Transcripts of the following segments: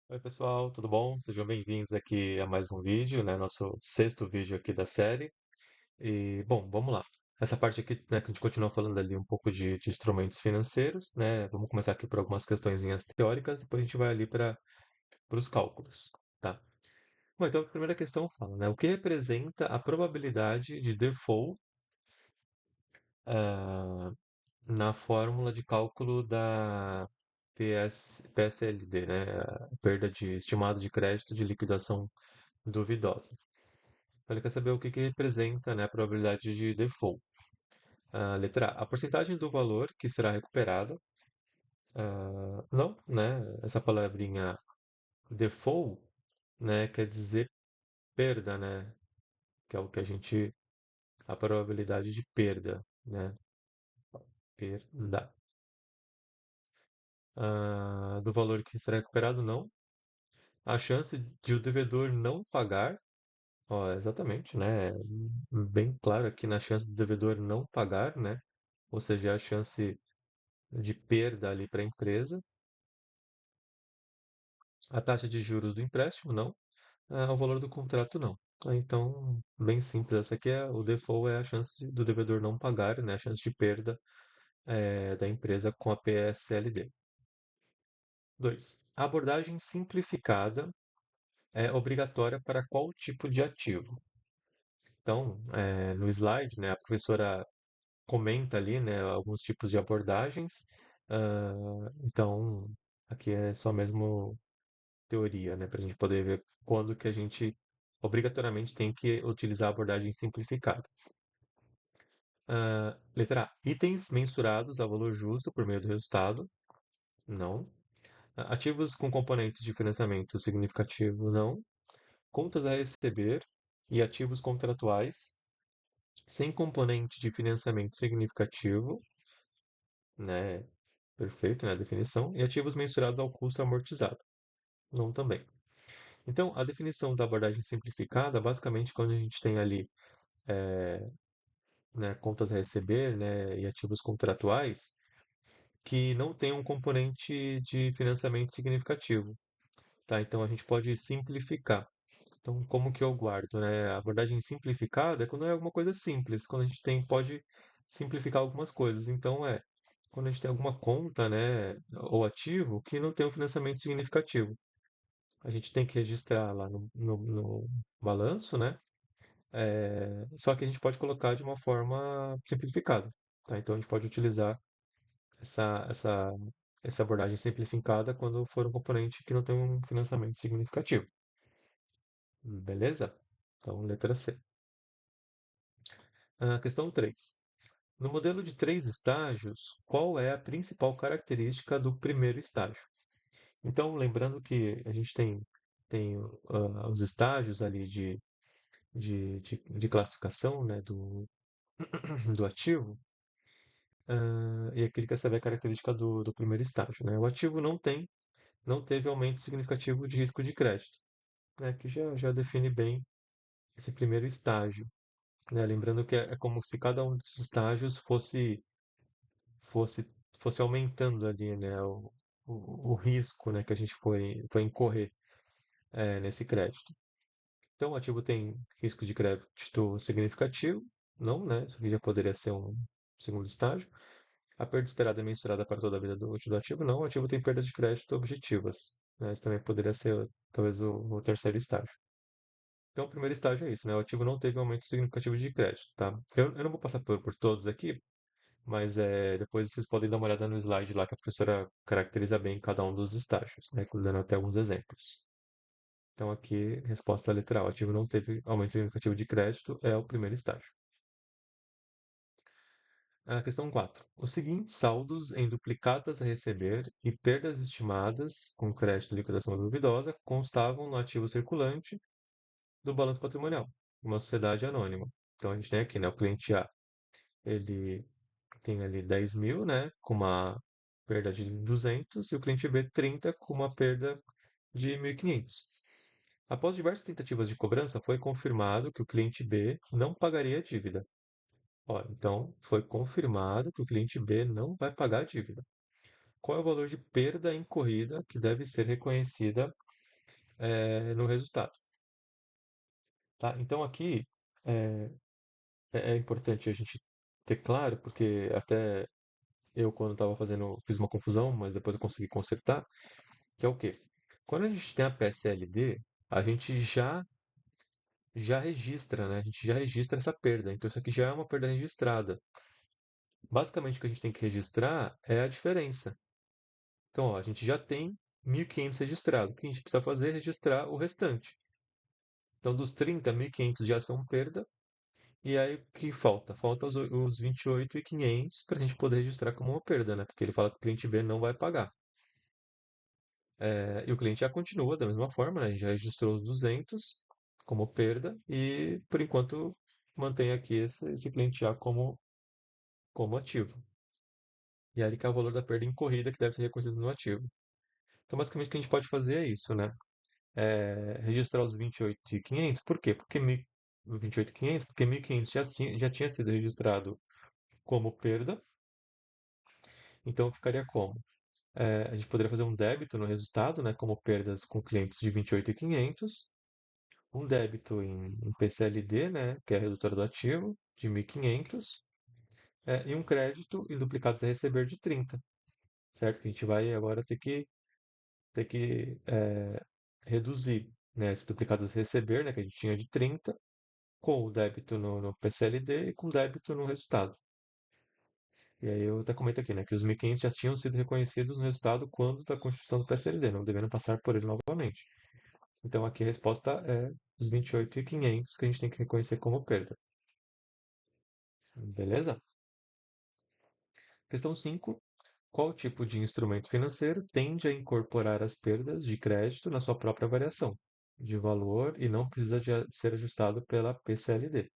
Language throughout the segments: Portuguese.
Oi, pessoal, tudo bom? Sejam bem-vindos aqui a mais um vídeo, né? Nosso sexto vídeo aqui da série. E, bom, vamos lá. Essa parte aqui, né, que a gente continua falando ali um pouco de instrumentos financeiros, né? Vamos começar aqui por algumas questõezinhas teóricas, depois a gente vai ali para os cálculos, tá? Bom, então a primeira questão fala, né? O que representa a probabilidade de default, ah, na fórmula de cálculo da PSLD, né? A perda de estimado de crédito de liquidação duvidosa. Então, ele quer saber o que representa, né, a probabilidade de default. Letra A, a porcentagem do valor que será recuperada. Não, né? Essa palavrinha default, né, quer dizer perda, né? Que é o que a gente, a probabilidade de perda, né? Perda. Do valor que será recuperado, não. A chance de o devedor não pagar, ó, exatamente, né? Bem claro aqui na chance do devedor não pagar, né? Ou seja, a chance de perda ali para a empresa. A taxa de juros do empréstimo, não. O valor do contrato, não. Então, bem simples. Essa aqui é o default, é a chance do devedor não pagar, né? A chance de perda da empresa com a PSLD. 2. A abordagem simplificada é obrigatória para qual tipo de ativo? Então, no slide, né, a professora comenta ali, né, alguns tipos de abordagens. Então, aqui é só mesmo teoria, né, para a gente poder ver quando que a gente obrigatoriamente tem que utilizar a abordagem simplificada. Letra A. Itens mensurados a valor justo por meio do resultado. Não. Ativos com componentes de financiamento significativo. Não. Contas a receber e ativos contratuais sem componente de financiamento significativo, né? Perfeito, né? A definição. E ativos mensurados ao custo amortizado. Não também. Então, a definição da abordagem simplificada, basicamente, quando a gente tem ali, né, contas a receber, né, e ativos contratuais, que não tem um componente de financiamento significativo, tá? Então, a gente pode simplificar. Então, como que eu guardo, né? A abordagem simplificada é quando é alguma coisa simples, quando a gente tem, pode simplificar algumas coisas. Então, quando a gente tem alguma conta, né, ou ativo que não tem um financiamento significativo. A gente tem que registrar lá no balanço, né? Só que a gente pode colocar de uma forma simplificada, tá? Então a gente pode utilizar essa, essa, essa abordagem simplificada quando for um componente que não tem um financiamento significativo. Beleza? Então, letra C. Questão 3. No modelo de três estágios, qual é a principal característica do primeiro estágio? Então, lembrando que a gente tem os estágios ali de classificação, né, do ativo. E aqui ele quer saber a característica do primeiro estágio, né? O ativo não teve aumento significativo de risco de crédito, né? Que já define bem esse primeiro estágio, né? Lembrando que é como se cada um dos estágios fosse, fosse aumentando ali, né? O risco, né? Que a gente foi incorrer, nesse crédito. Então, o ativo tem risco de crédito significativo? Não, né? Isso aqui já poderia ser um segundo estágio. A perda esperada é mensurada para toda a vida útil do ativo? Não, o ativo tem perdas de crédito objetivas, né? Isso também poderia ser, talvez, o terceiro estágio. Então, o primeiro estágio é isso, né? O ativo não teve aumento significativo de crédito, tá? Eu não vou passar por todos aqui, mas depois vocês podem dar uma olhada no slide lá que a professora caracteriza bem cada um dos estágios, né? Dando até alguns exemplos. Então, aqui, resposta literal. O ativo não teve aumento significativo de crédito, é o primeiro estágio. A questão 4. Os seguintes saldos em duplicatas a receber e perdas estimadas com crédito e liquidação duvidosa constavam no ativo circulante do balanço patrimonial, uma sociedade anônima. Então, a gente tem aqui, né, o cliente A, ele tem ali 10 mil, né, com uma perda de 200, e o cliente B 30 com uma perda de 1.500. Após diversas tentativas de cobrança, foi confirmado que o cliente B não pagaria a dívida. Ó, então, foi confirmado que o cliente B não vai pagar a dívida. Qual é o valor de perda incorrida que deve ser reconhecida no resultado, tá? Então aqui é, é importante a gente ter claro, porque até eu quando estava fazendo fiz uma confusão, mas depois eu consegui consertar, que é o quê? Quando a gente tem a PSLD, a gente já registra, né? A gente já registra essa perda. Então isso aqui já é uma perda registrada. Basicamente o que a gente tem que registrar é a diferença. Então, ó, a gente já tem 1.500 registrado. O que a gente precisa fazer é registrar o restante. Então, dos 30, 1.500 já são perda. E aí, o que falta? Falta os 28.500 para a gente poder registrar como uma perda, né? Porque ele fala que o cliente B não vai pagar. E o cliente já continua da mesma forma, né? A gente já registrou os 200 como perda e, por enquanto, mantém aqui esse cliente A como ativo. E aí que é o valor da perda incorrida que deve ser reconhecido no ativo. Então, basicamente, o que a gente pode fazer é isso, né? Registrar os 28.500. Por quê? Porque 28.500, porque 1.500 já tinha sido registrado como perda. Então, ficaria como? A gente poderia fazer um débito no resultado, né? Como perdas com clientes de 28.500. Um débito em PCLD, né? Que é a redutora do ativo, de 1.500. E um crédito em duplicados a receber de 30, certo? Que a gente vai agora ter que reduzir, né, esse duplicado a receber, né, que a gente tinha de 30, com o débito no PCLD e com o débito no resultado. E aí eu até comento aqui, né, que os 1.500 já tinham sido reconhecidos no resultado quando da constituição do PCLD, não devendo passar por ele novamente. Então aqui a resposta é os 28.500 que a gente tem que reconhecer como perda. Beleza? Questão 5. Qual tipo de instrumento financeiro tende a incorporar as perdas de crédito na sua própria variação de valor e não precisa ser ajustado pela PCLD?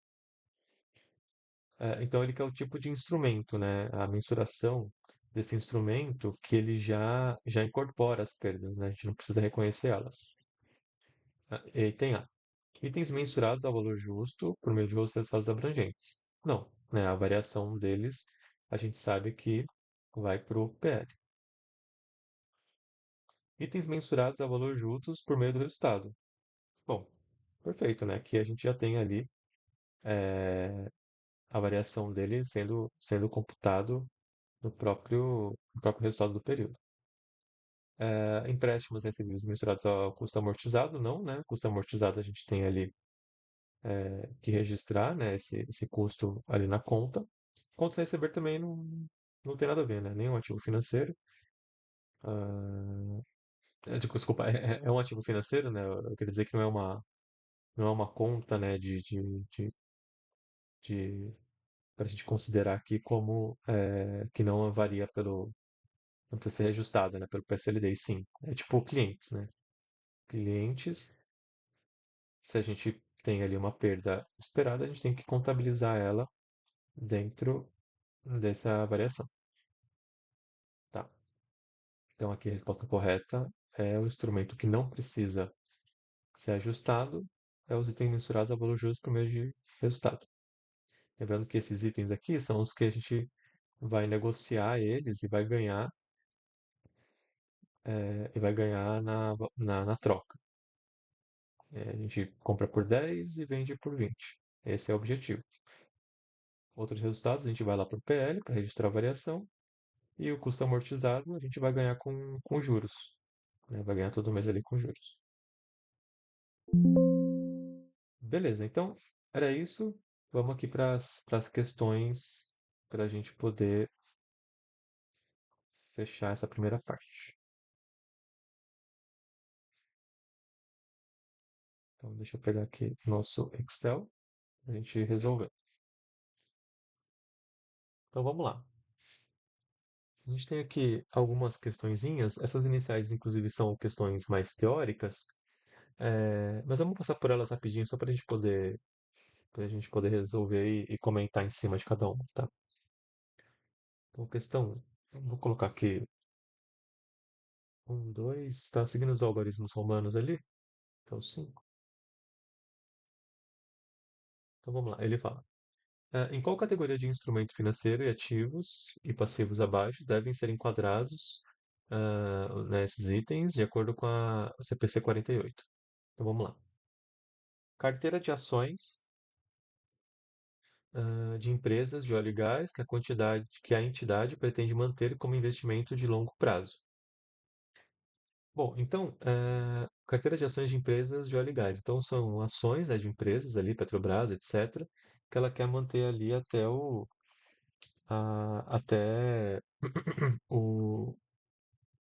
Então, ele quer o tipo de instrumento, né? A mensuração desse instrumento que ele já incorpora as perdas, né? A gente não precisa reconhecer elas. E tem A. Itens mensurados ao valor justo por meio de outros resultados abrangentes. Não, né? A variação deles a gente sabe que vai para o PL. Itens mensurados ao valor justos por meio do resultado. Bom, perfeito, né? Aqui a gente já tem ali a variação dele sendo computado no próprio resultado do período. Empréstimos recebíveis mensurados ao custo amortizado, não, né? Custo amortizado a gente tem ali que registrar, né? Esse custo ali na conta. Contas a receber também não tem nada a ver, né? Nenhum ativo financeiro. Ah, desculpa, é um ativo financeiro, né? Eu queria dizer que não é uma conta, né? De para a gente considerar aqui como que não varia não precisa ser reajustada, né? Pelo PSLD, e sim. É tipo clientes, né? Clientes, se a gente tem ali uma perda esperada, a gente tem que contabilizar ela dentro dessa variação, tá? Então aqui a resposta correta é o instrumento que não precisa ser ajustado, é os itens mensurados a valor justo por meio de resultado. Lembrando que esses itens aqui são os que a gente vai negociar eles e vai ganhar na troca. A gente compra por 10 e vende por 20. Esse é o objetivo. Outros resultados, a gente vai lá para o PL para registrar a variação. E o custo amortizado a gente vai ganhar com juros, né? Vai ganhar todo mês ali com juros. Beleza, então era isso. Vamos aqui para as questões para a gente poder fechar essa primeira parte. Então, deixa eu pegar aqui nosso Excel para a gente resolver. Então, vamos lá. A gente tem aqui algumas questõezinhas. Essas iniciais, inclusive, são questões mais teóricas, mas vamos passar por elas rapidinho só para a gente poder resolver e comentar em cima de cada uma, tá? Então, questão 1. Vou colocar aqui 2. Está seguindo os algarismos romanos ali? Então, 5. Então, vamos lá. Ele fala: em qual categoria de instrumento financeiro e ativos e passivos abaixo devem ser enquadrados né, esses itens de acordo com a CPC 48. Então vamos lá. Carteira de ações de empresas de óleo e gás que a entidade pretende manter como investimento de longo prazo. Bom, então, carteira de ações de empresas de óleo e gás. Então, são ações, né, de empresas ali, Petrobras, etc., que ela quer manter ali até o,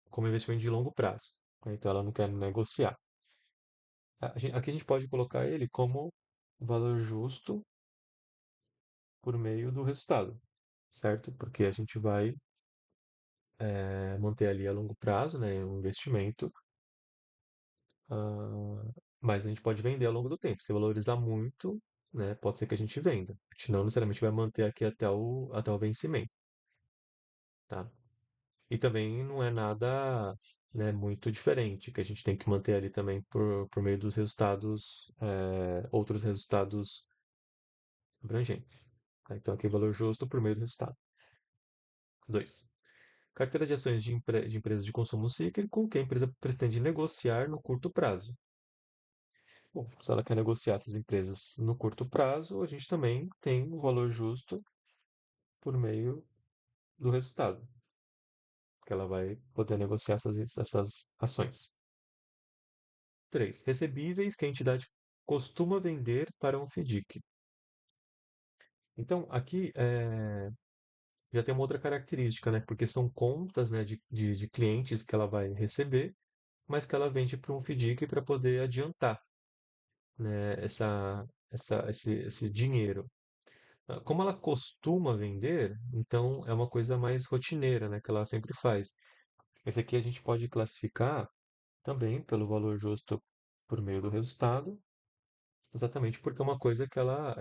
como investimento de longo prazo, né? Então, ela não quer negociar. Aqui a gente pode colocar ele como valor justo por meio do resultado, certo? Porque a gente vai manter ali a longo prazo, né, um investimento, mas a gente pode vender ao longo do tempo. Se valorizar muito, né, pode ser que a gente venda. A gente não necessariamente vai manter aqui até o vencimento, tá? E também não é nada, né, muito diferente, que a gente tem que manter ali também por meio dos resultados, outros resultados abrangentes, tá? Então aqui valor justo por meio do resultado. 2. Carteira de ações de empresas de consumo cíclico que a empresa pretende negociar no curto prazo. Bom, se ela quer negociar essas empresas no curto prazo, a gente também tem um valor justo por meio do resultado, que ela vai poder negociar essas ações. 3. Recebíveis que a entidade costuma vender para um FDIC. Então, aqui já tem uma outra característica, né? Porque são contas, né, de clientes que ela vai receber, mas que ela vende para um FDIC para poder adiantar, né, esse dinheiro. Como ela costuma vender, então é uma coisa mais rotineira, né, que ela sempre faz. Esse aqui a gente pode classificar também pelo valor justo por meio do resultado, exatamente porque é uma coisa que ela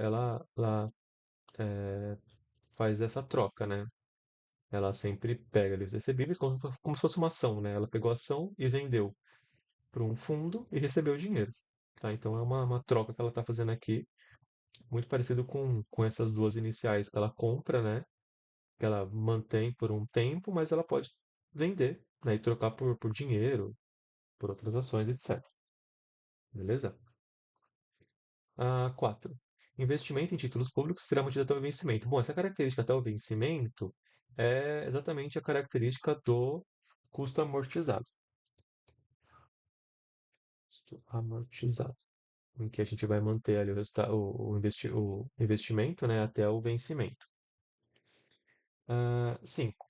faz essa troca, né? Ela sempre pega ali os recebíveis como se fosse uma ação, né? Ela pegou a ação e vendeu para um fundo e recebeu o dinheiro, tá? Então é uma troca que ela está fazendo aqui, muito parecido com essas duas iniciais que ela compra, né? Que ela mantém por um tempo, mas ela pode vender, né, e trocar por dinheiro, por outras ações, etc. Beleza? 4. Investimento em títulos públicos será mantido até o vencimento. Bom, essa característica até o vencimento é exatamente a característica do custo amortizado. Custo amortizado, em que a gente vai manter ali o investimento, né, até o vencimento. 5.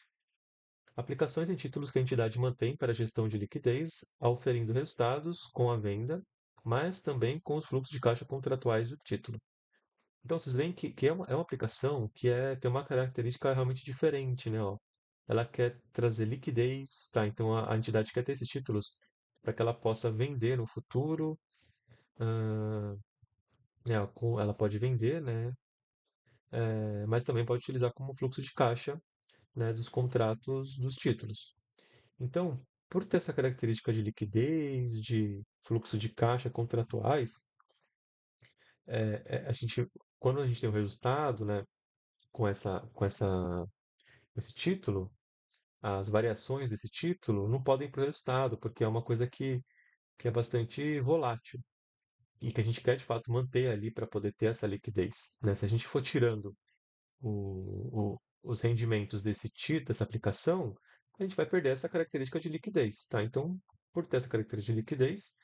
Aplicações em títulos que a entidade mantém para gestão de liquidez, auferindo resultados com a venda, mas também com os fluxos de caixa contratuais do título. Então, vocês veem que é uma aplicação que tem uma característica realmente diferente, né? Ó. Ela quer trazer liquidez, tá? Então, a entidade quer ter esses títulos para que ela possa vender no futuro, ah, ela pode vender, né? Mas também pode utilizar como fluxo de caixa, né, dos contratos dos títulos. Então, por ter essa característica de liquidez, de fluxo de caixa contratuais, quando a gente tem um resultado, né, com esse título, as variações desse título não podem ir para o resultado, porque é uma coisa que é bastante volátil e que a gente quer de fato manter ali para poder ter essa liquidez, né? Se a gente for tirando os rendimentos dessa aplicação, a gente vai perder essa característica de liquidez, tá? Então, por ter essa característica de liquidez,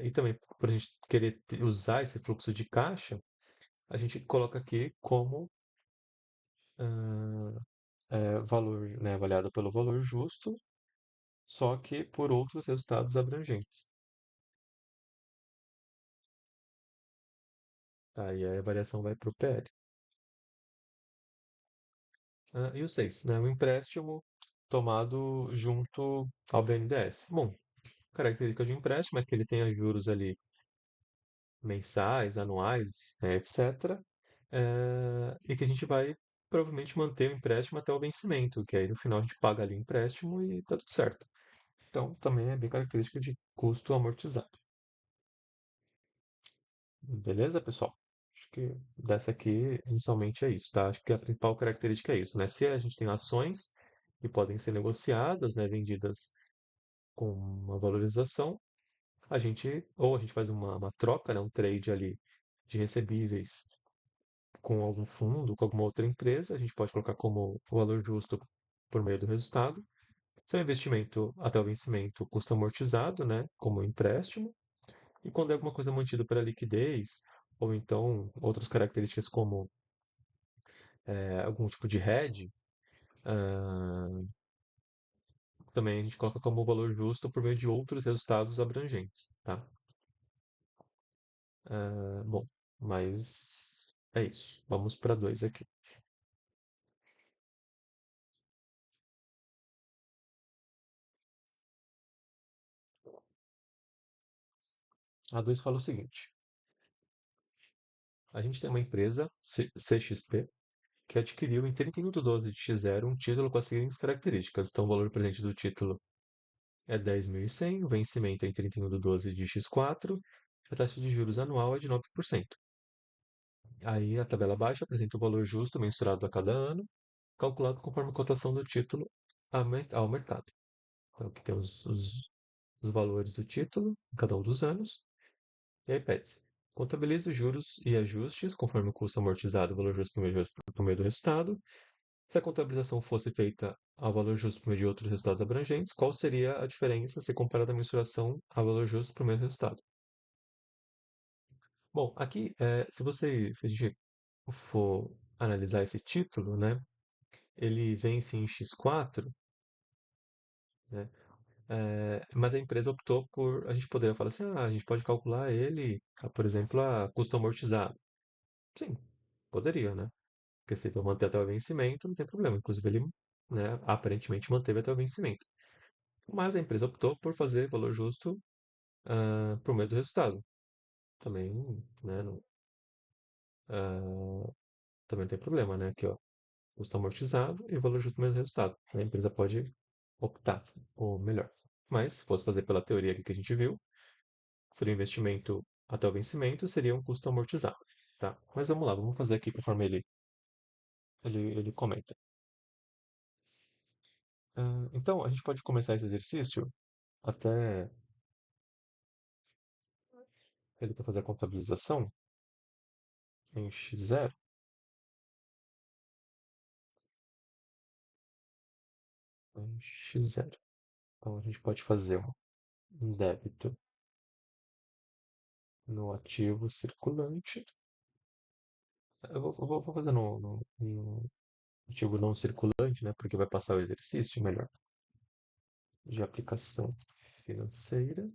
e também por a gente querer usar esse fluxo de caixa, a gente coloca aqui como ah, valor, né, avaliado pelo valor justo, só que por outros resultados abrangentes. Tá? E aí a variação vai para o PL. E o 6, né? O empréstimo tomado junto ao BNDES. Bom, característica de empréstimo é que ele tenha juros ali mensais, anuais, né, etc. E que a gente vai provavelmente manter o empréstimo até o vencimento, que aí no final a gente paga ali o empréstimo e tá tudo certo. Então também é bem característico de custo amortizado. Beleza, pessoal? Acho que dessa aqui, inicialmente é isso, tá? Acho que a principal característica é isso, né? Se a gente tem ações e podem ser negociadas, né, vendidas com uma valorização. Ou a gente faz uma troca, né, um trade ali de recebíveis com algum fundo, com alguma outra empresa, a gente pode colocar como valor justo por meio do resultado. Se é um investimento até o vencimento, custo amortizado, né, como empréstimo. E quando é alguma coisa mantida pela liquidez, ou então outras características como algum tipo de hedge, ah, também a gente coloca como valor justo por meio de outros resultados abrangentes, tá? Bom, mas é isso. Vamos para dois aqui. A 2 fala o seguinte: a gente tem uma empresa, CXP, que adquiriu em 31 de 12 de X0 um título com as seguintes características. Então, o valor presente do título é 10.100, o vencimento é em 31 de 12 de X4, a taxa de juros anual é de 9%. Aí, a tabela abaixo apresenta o valor justo mensurado a cada ano, calculado conforme a cotação do título ao mercado. Então, aqui tem os valores do título em cada um dos anos. E aí pede-se: contabilize os juros e ajustes conforme o custo amortizado e o valor justo por meio do resultado. Se a contabilização fosse feita ao valor justo por meio de outros resultados abrangentes, qual seria a diferença se comparada a mensuração ao valor justo por meio do resultado? Bom, aqui, se a gente for analisar esse título, né, ele vence em X4, né, mas a empresa optou por, a gente poderia falar assim, a gente pode calcular ele, por exemplo, a custo amortizado. Sim, poderia, né? Porque se for manter até o vencimento, não tem problema. Inclusive, ele, né, aparentemente manteve até o vencimento. Mas a empresa optou por fazer valor justo por meio do resultado. Também, né, não, ah, também não tem problema, né? Aqui, ó, custo amortizado e valor justo por meio do resultado. A empresa pode optar, ou melhor. Mas, se fosse fazer pela teoria aqui que a gente viu, seria um investimento até o vencimento, seria um custo amortizado, tá? Mas vamos lá, vamos fazer aqui conforme ele comenta. Então, a gente pode começar esse exercício até ele quer fazer a contabilização em X0, em X0. Então, a gente pode fazer um débito no ativo circulante. Eu vou fazer no ativo não circulante, né? Porque vai passar o exercício melhor. De aplicação financeira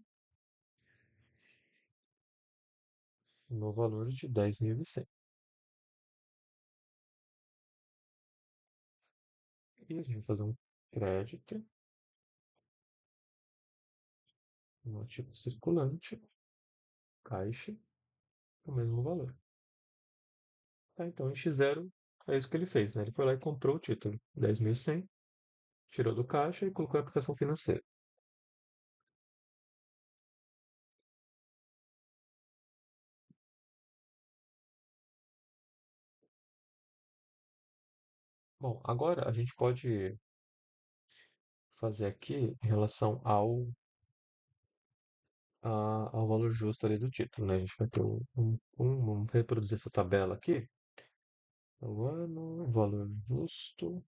no valor de 10.100. E a gente vai fazer um crédito no ativo circulante, caixa, o mesmo valor. Tá, então, em X0, é isso que ele fez, né? Ele foi lá e comprou o título, 10.100, tirou do caixa e colocou a aplicação financeira. Bom, agora a gente pode fazer aqui em relação ao valor justo ali do título, né? A gente vai ter vamos reproduzir essa tabela aqui. O ano, valor justo.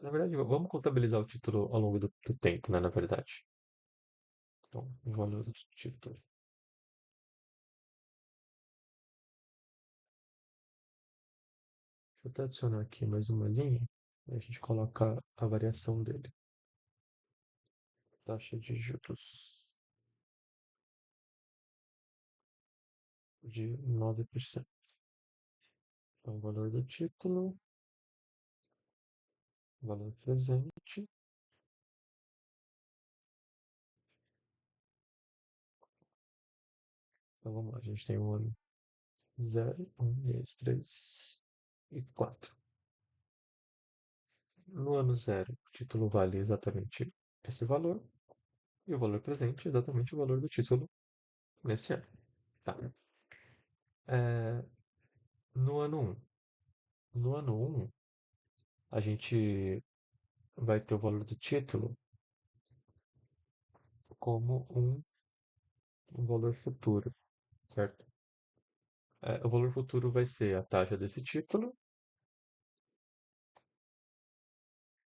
Na verdade, vamos contabilizar o título ao longo do tempo, né? Na verdade. Então, o valor do título. Deixa eu até adicionar aqui mais uma linha. E a gente coloca a variação dele. Taxa de juros de 9%. Então, o valor do título, valor presente. Então, vamos lá. A gente tem o ano 0, 1, 2, 3 e 4. No ano 0, o título vale exatamente esse valor. E o valor presente é exatamente o valor do título nesse ano. Tá? É, no ano no ano um a gente vai ter o valor do título como um valor futuro, certo? O valor futuro vai ser a taxa desse título,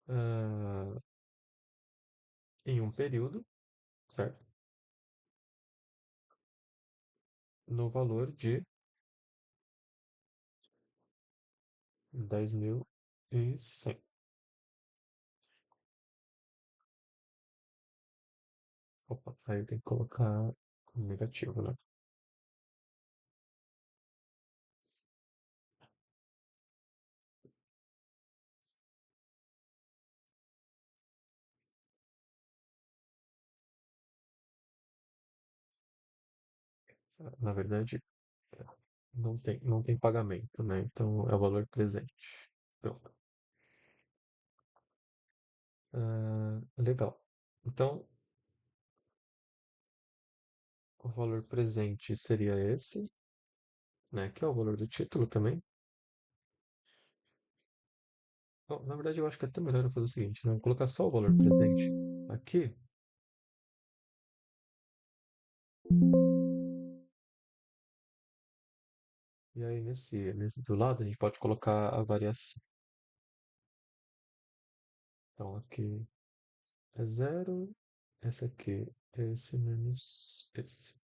ah, em um período, certo? No valor de 10.100. Opa, aí tem que colocar negativo, né? Na verdade, não tem pagamento, né? Então é o valor presente. Pronto. Legal. Então, o valor presente seria esse, né? Que é o valor do título também. Bom, na verdade, eu acho que é até melhor eu fazer o seguinte, né? Eu vou colocar só o valor presente aqui. E aí, nesse do lado, a gente pode colocar a variação. Então, aqui é zero. Esse aqui é esse menos esse.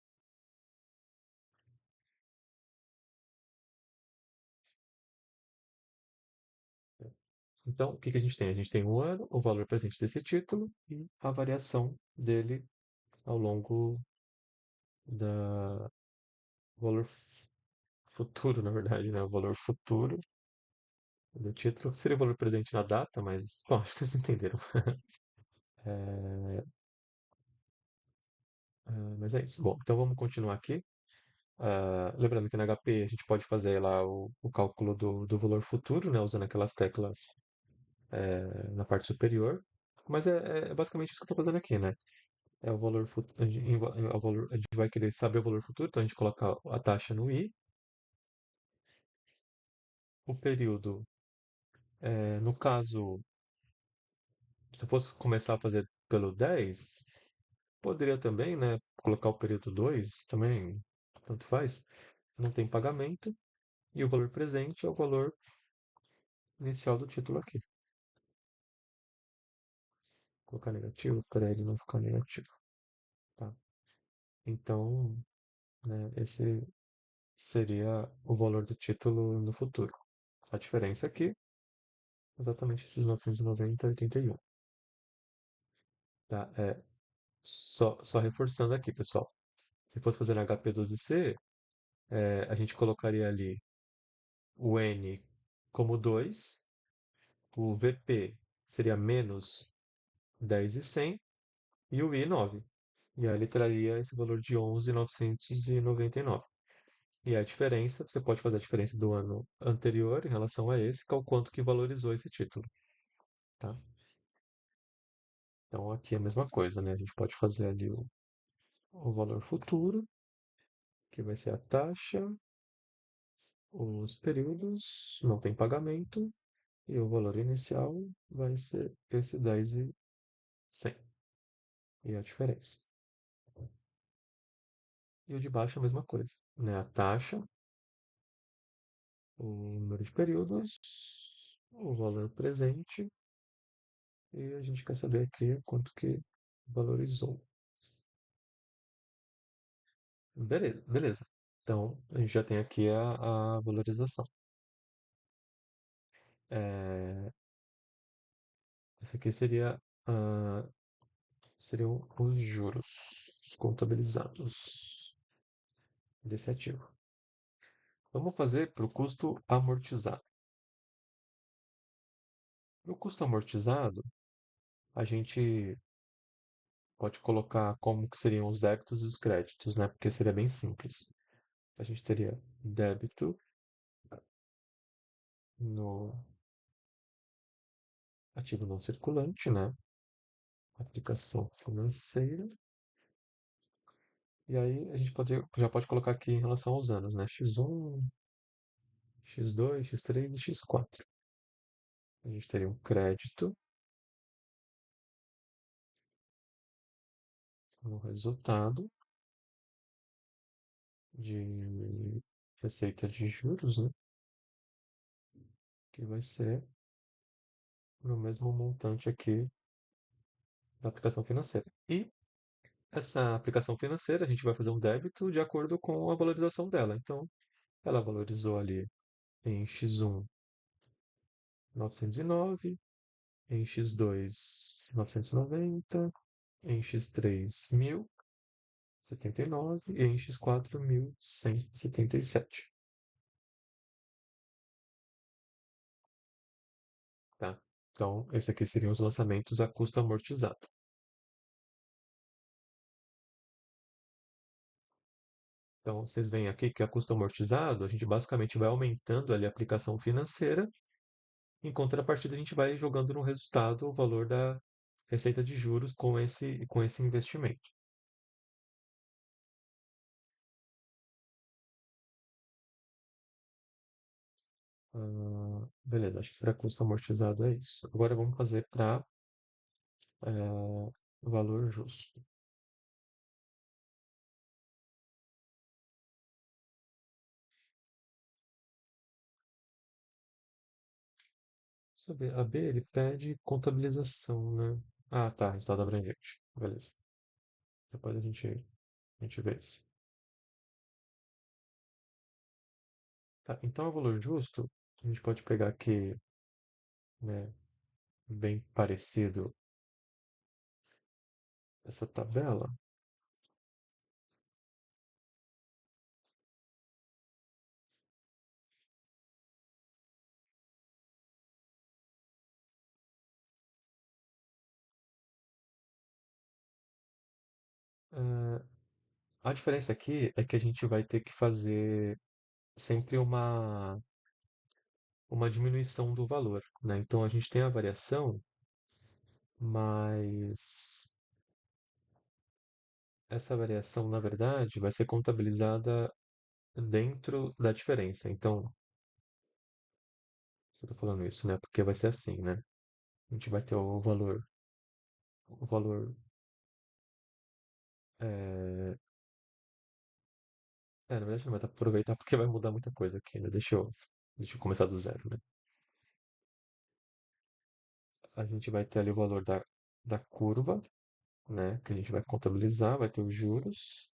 Então, o que que a gente tem? A gente tem o ano, o valor presente desse título e a variação dele ao longo da o valor futuro, na verdade, né? O valor futuro do título seria o valor presente na data, mas, bom, acho que vocês entenderam. É, mas é isso. Bom, então vamos continuar aqui. Lembrando que na HP a gente pode fazer lá o cálculo do valor futuro, né? Usando aquelas teclas na parte superior. Mas é basicamente isso que eu estou fazendo aqui, né? É o valor futuro. A gente vai querer saber o valor futuro, então a gente coloca a taxa no i. O período, no caso, se eu fosse começar a fazer pelo 10, poderia também, né, colocar o período 2 também, tanto faz. Não tem pagamento e o valor presente é o valor inicial do título aqui. Colocar negativo para ele não ficar negativo, tá? Então, né, esse seria o valor do título no futuro. A diferença aqui, exatamente esses 990,81, tá? Só reforçando aqui, pessoal. Se fosse fazer na HP12C, a gente colocaria ali o N como 2, o VP seria menos 10.100 e o I 9. E aí ele traria esse valor de 11.999. E a diferença, você pode fazer a diferença do ano anterior em relação a esse, que é o quanto que valorizou esse título, tá? Então aqui é a mesma coisa, né? A gente pode fazer ali o valor futuro, que vai ser a taxa, os períodos, não tem pagamento, e o valor inicial vai ser esse 10.100. E a diferença. E o de baixo é a mesma coisa, né? A taxa, o número de períodos, o valor presente, e a gente quer saber aqui quanto que valorizou. Beleza, beleza. Então, a gente já tem aqui a valorização. É, esse aqui seriam os juros contabilizados desse ativo. Vamos fazer para o custo amortizado. Para o custo amortizado, a gente pode colocar como que seriam os débitos e os créditos, né? Porque seria bem simples. A gente teria débito no ativo não circulante, né? Aplicação financeira. E aí a gente já pode colocar aqui em relação aos anos, né? X1, X2, X3 e X4. A gente teria um crédito no resultado de receita de juros, né? Que vai ser no mesmo montante aqui da aplicação financeira. E essa aplicação financeira, a gente vai fazer um débito de acordo com a valorização dela. Então, ela valorizou ali em X1 909, em X2 990, em X3 1079 e em X4 1177. Tá? Então, esse aqui seriam os lançamentos a custo amortizado. Então, vocês veem aqui que a custo amortizado, a gente basicamente vai aumentando ali a aplicação financeira. Em contrapartida, a gente vai jogando no resultado o valor da receita de juros com esse investimento. Beleza, acho que para custo amortizado é isso. Agora vamos fazer para valor justo. Deixa eu ver, a B ele pede contabilização, né? Ah, tá, resultado abrangente. Beleza. Depois a gente vê isso. Tá, então o valor justo, a gente pode pegar aqui, né, bem parecido essa tabela. A diferença aqui é que a gente vai ter que fazer sempre uma diminuição do valor, né? Então a gente tem a variação, mas essa variação, na verdade, vai ser contabilizada dentro da diferença. Então, eu tô falando isso, né? Porque vai ser assim, né? A gente vai ter o valor, é, na verdade não vai dar pra aproveitar porque vai mudar muita coisa aqui, né? Deixa eu começar do zero, né? A gente vai ter ali o valor da curva, né? Que a gente vai contabilizar, vai ter os juros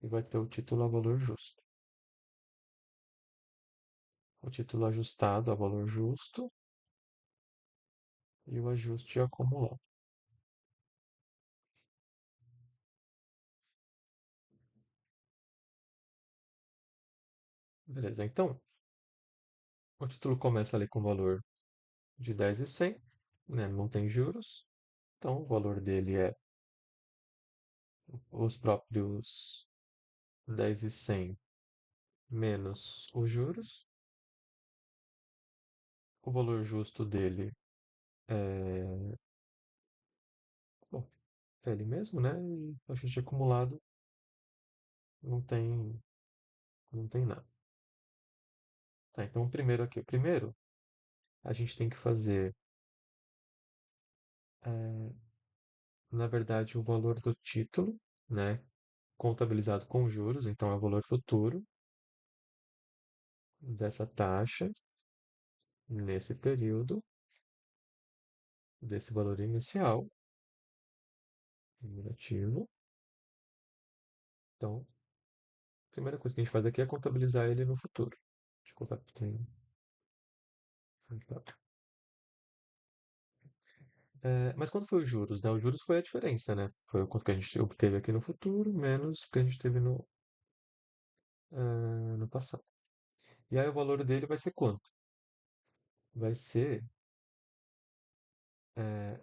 e vai ter o título a valor justo. O título ajustado a valor justo e o ajuste acumulado. Beleza, então, o título começa ali com o valor de 10,100, né? Não tem juros, então o valor dele é os próprios 10,100 menos os juros. O valor justo dele é, bom, é ele mesmo, né? E o ajuste acumulado não tem, não tem nada. Tá, então, primeiro aqui, primeiro a gente tem que fazer, é, na verdade, o valor do título, né? Contabilizado com juros, então é o valor futuro dessa taxa nesse período, desse valor inicial, negativo. Então, a primeira coisa que a gente faz aqui é contabilizar ele no futuro. Deixa eu colocar aqui. Mas quanto foi os juros, né? Os juros foi a diferença, né? Foi o quanto que a gente obteve aqui no futuro, menos o que a gente teve no passado. E aí o valor dele vai ser quanto? Vai ser é,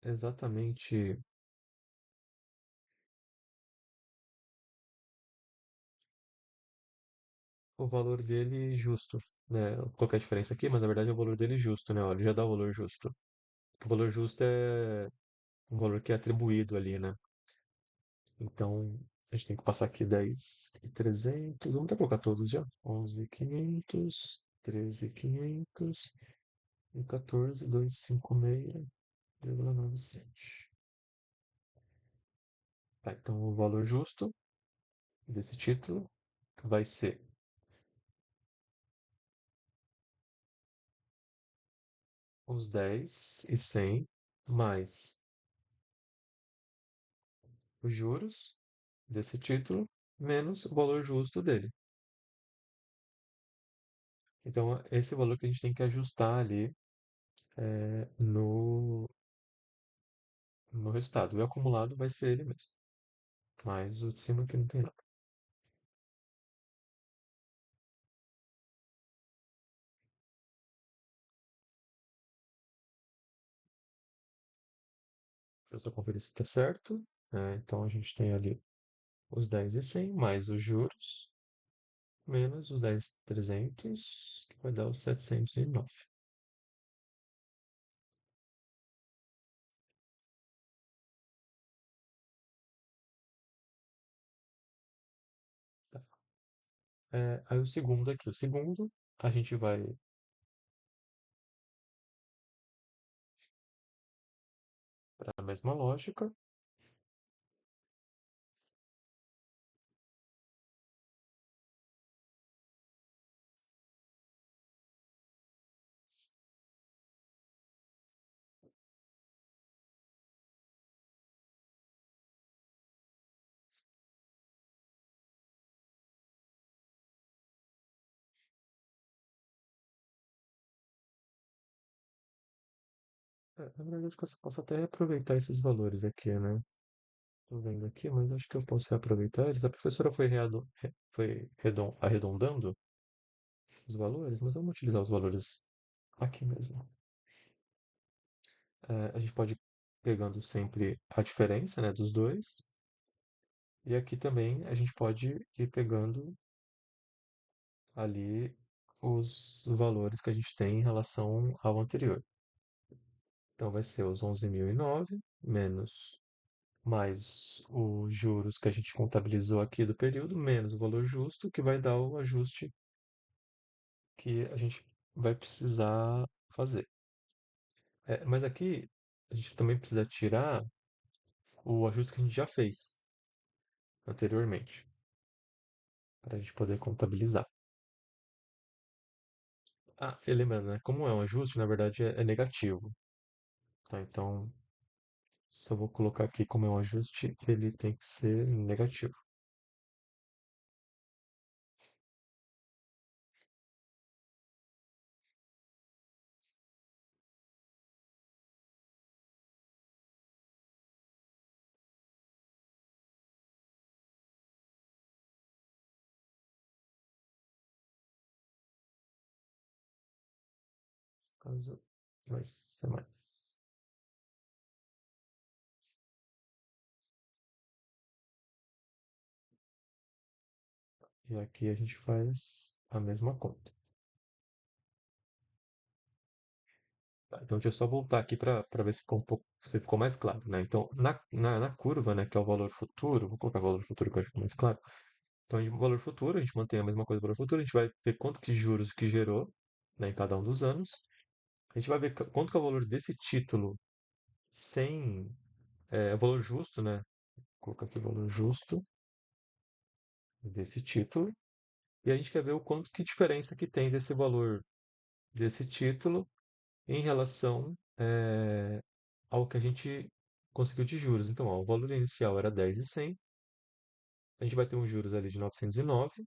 exatamente o valor dele justo, né? Vou colocar a diferença aqui, mas na verdade é o valor dele justo, né? Olha, ele já dá o valor justo. O valor justo é um valor que é atribuído ali, né? Então, a gente tem que passar aqui 10.300. Vamos até colocar todos já. 11.500, 13.500 e 14.256,97. Tá, então, o valor justo desse título vai ser os 10 e 100 mais os juros desse título menos o valor justo dele. Então, é esse valor que a gente tem que ajustar ali no resultado. O acumulado vai ser ele mesmo. Mas o de cima aqui não tem nada. Deixa eu só conferir se está certo. Então, a gente tem ali os 10 e 100 mais os juros menos os 10.300, que vai dar os 709. Tá. Aí o segundo aqui. O segundo, a gente vai para a mesma lógica. Na verdade, acho que eu posso até reaproveitar esses valores aqui, né? Tô vendo aqui, mas acho que eu posso reaproveitar eles. A professora foi arredondando os valores, mas vamos utilizar os valores aqui mesmo. A gente pode ir pegando sempre a diferença, né, dos dois. E aqui também a gente pode ir pegando ali os valores que a gente tem em relação ao anterior. Então vai ser os 11.009 menos mais os juros que a gente contabilizou aqui do período, menos o valor justo, que vai dar o ajuste que a gente vai precisar fazer. Mas aqui a gente também precisa tirar o ajuste que a gente já fez anteriormente, para a gente poder contabilizar. E lembrando, né? Como é um ajuste, na verdade é negativo. Tá? Então, se eu vou colocar aqui como é um ajuste, ele tem que ser negativo. Nesse caso, vai ser mais. E aqui a gente faz a mesma conta. Tá, então, deixa eu só voltar aqui para ver se ficou um pouco, se ficou mais claro, né? Então, na curva, né, que é o valor futuro, vou colocar o valor futuro que eu acho que fica mais claro. Então, o valor futuro, a gente mantém a mesma coisa do valor futuro, a gente vai ver quanto que juros que gerou, né, em cada um dos anos. A gente vai ver quanto que é o valor desse título sem o valor justo, né? Vou colocar aqui o valor justo desse título. E a gente quer ver o quanto que diferença que tem desse valor desse título em relação ao que a gente conseguiu de juros. Então, ó, o valor inicial era 10.100, a gente vai ter um juros ali de 909,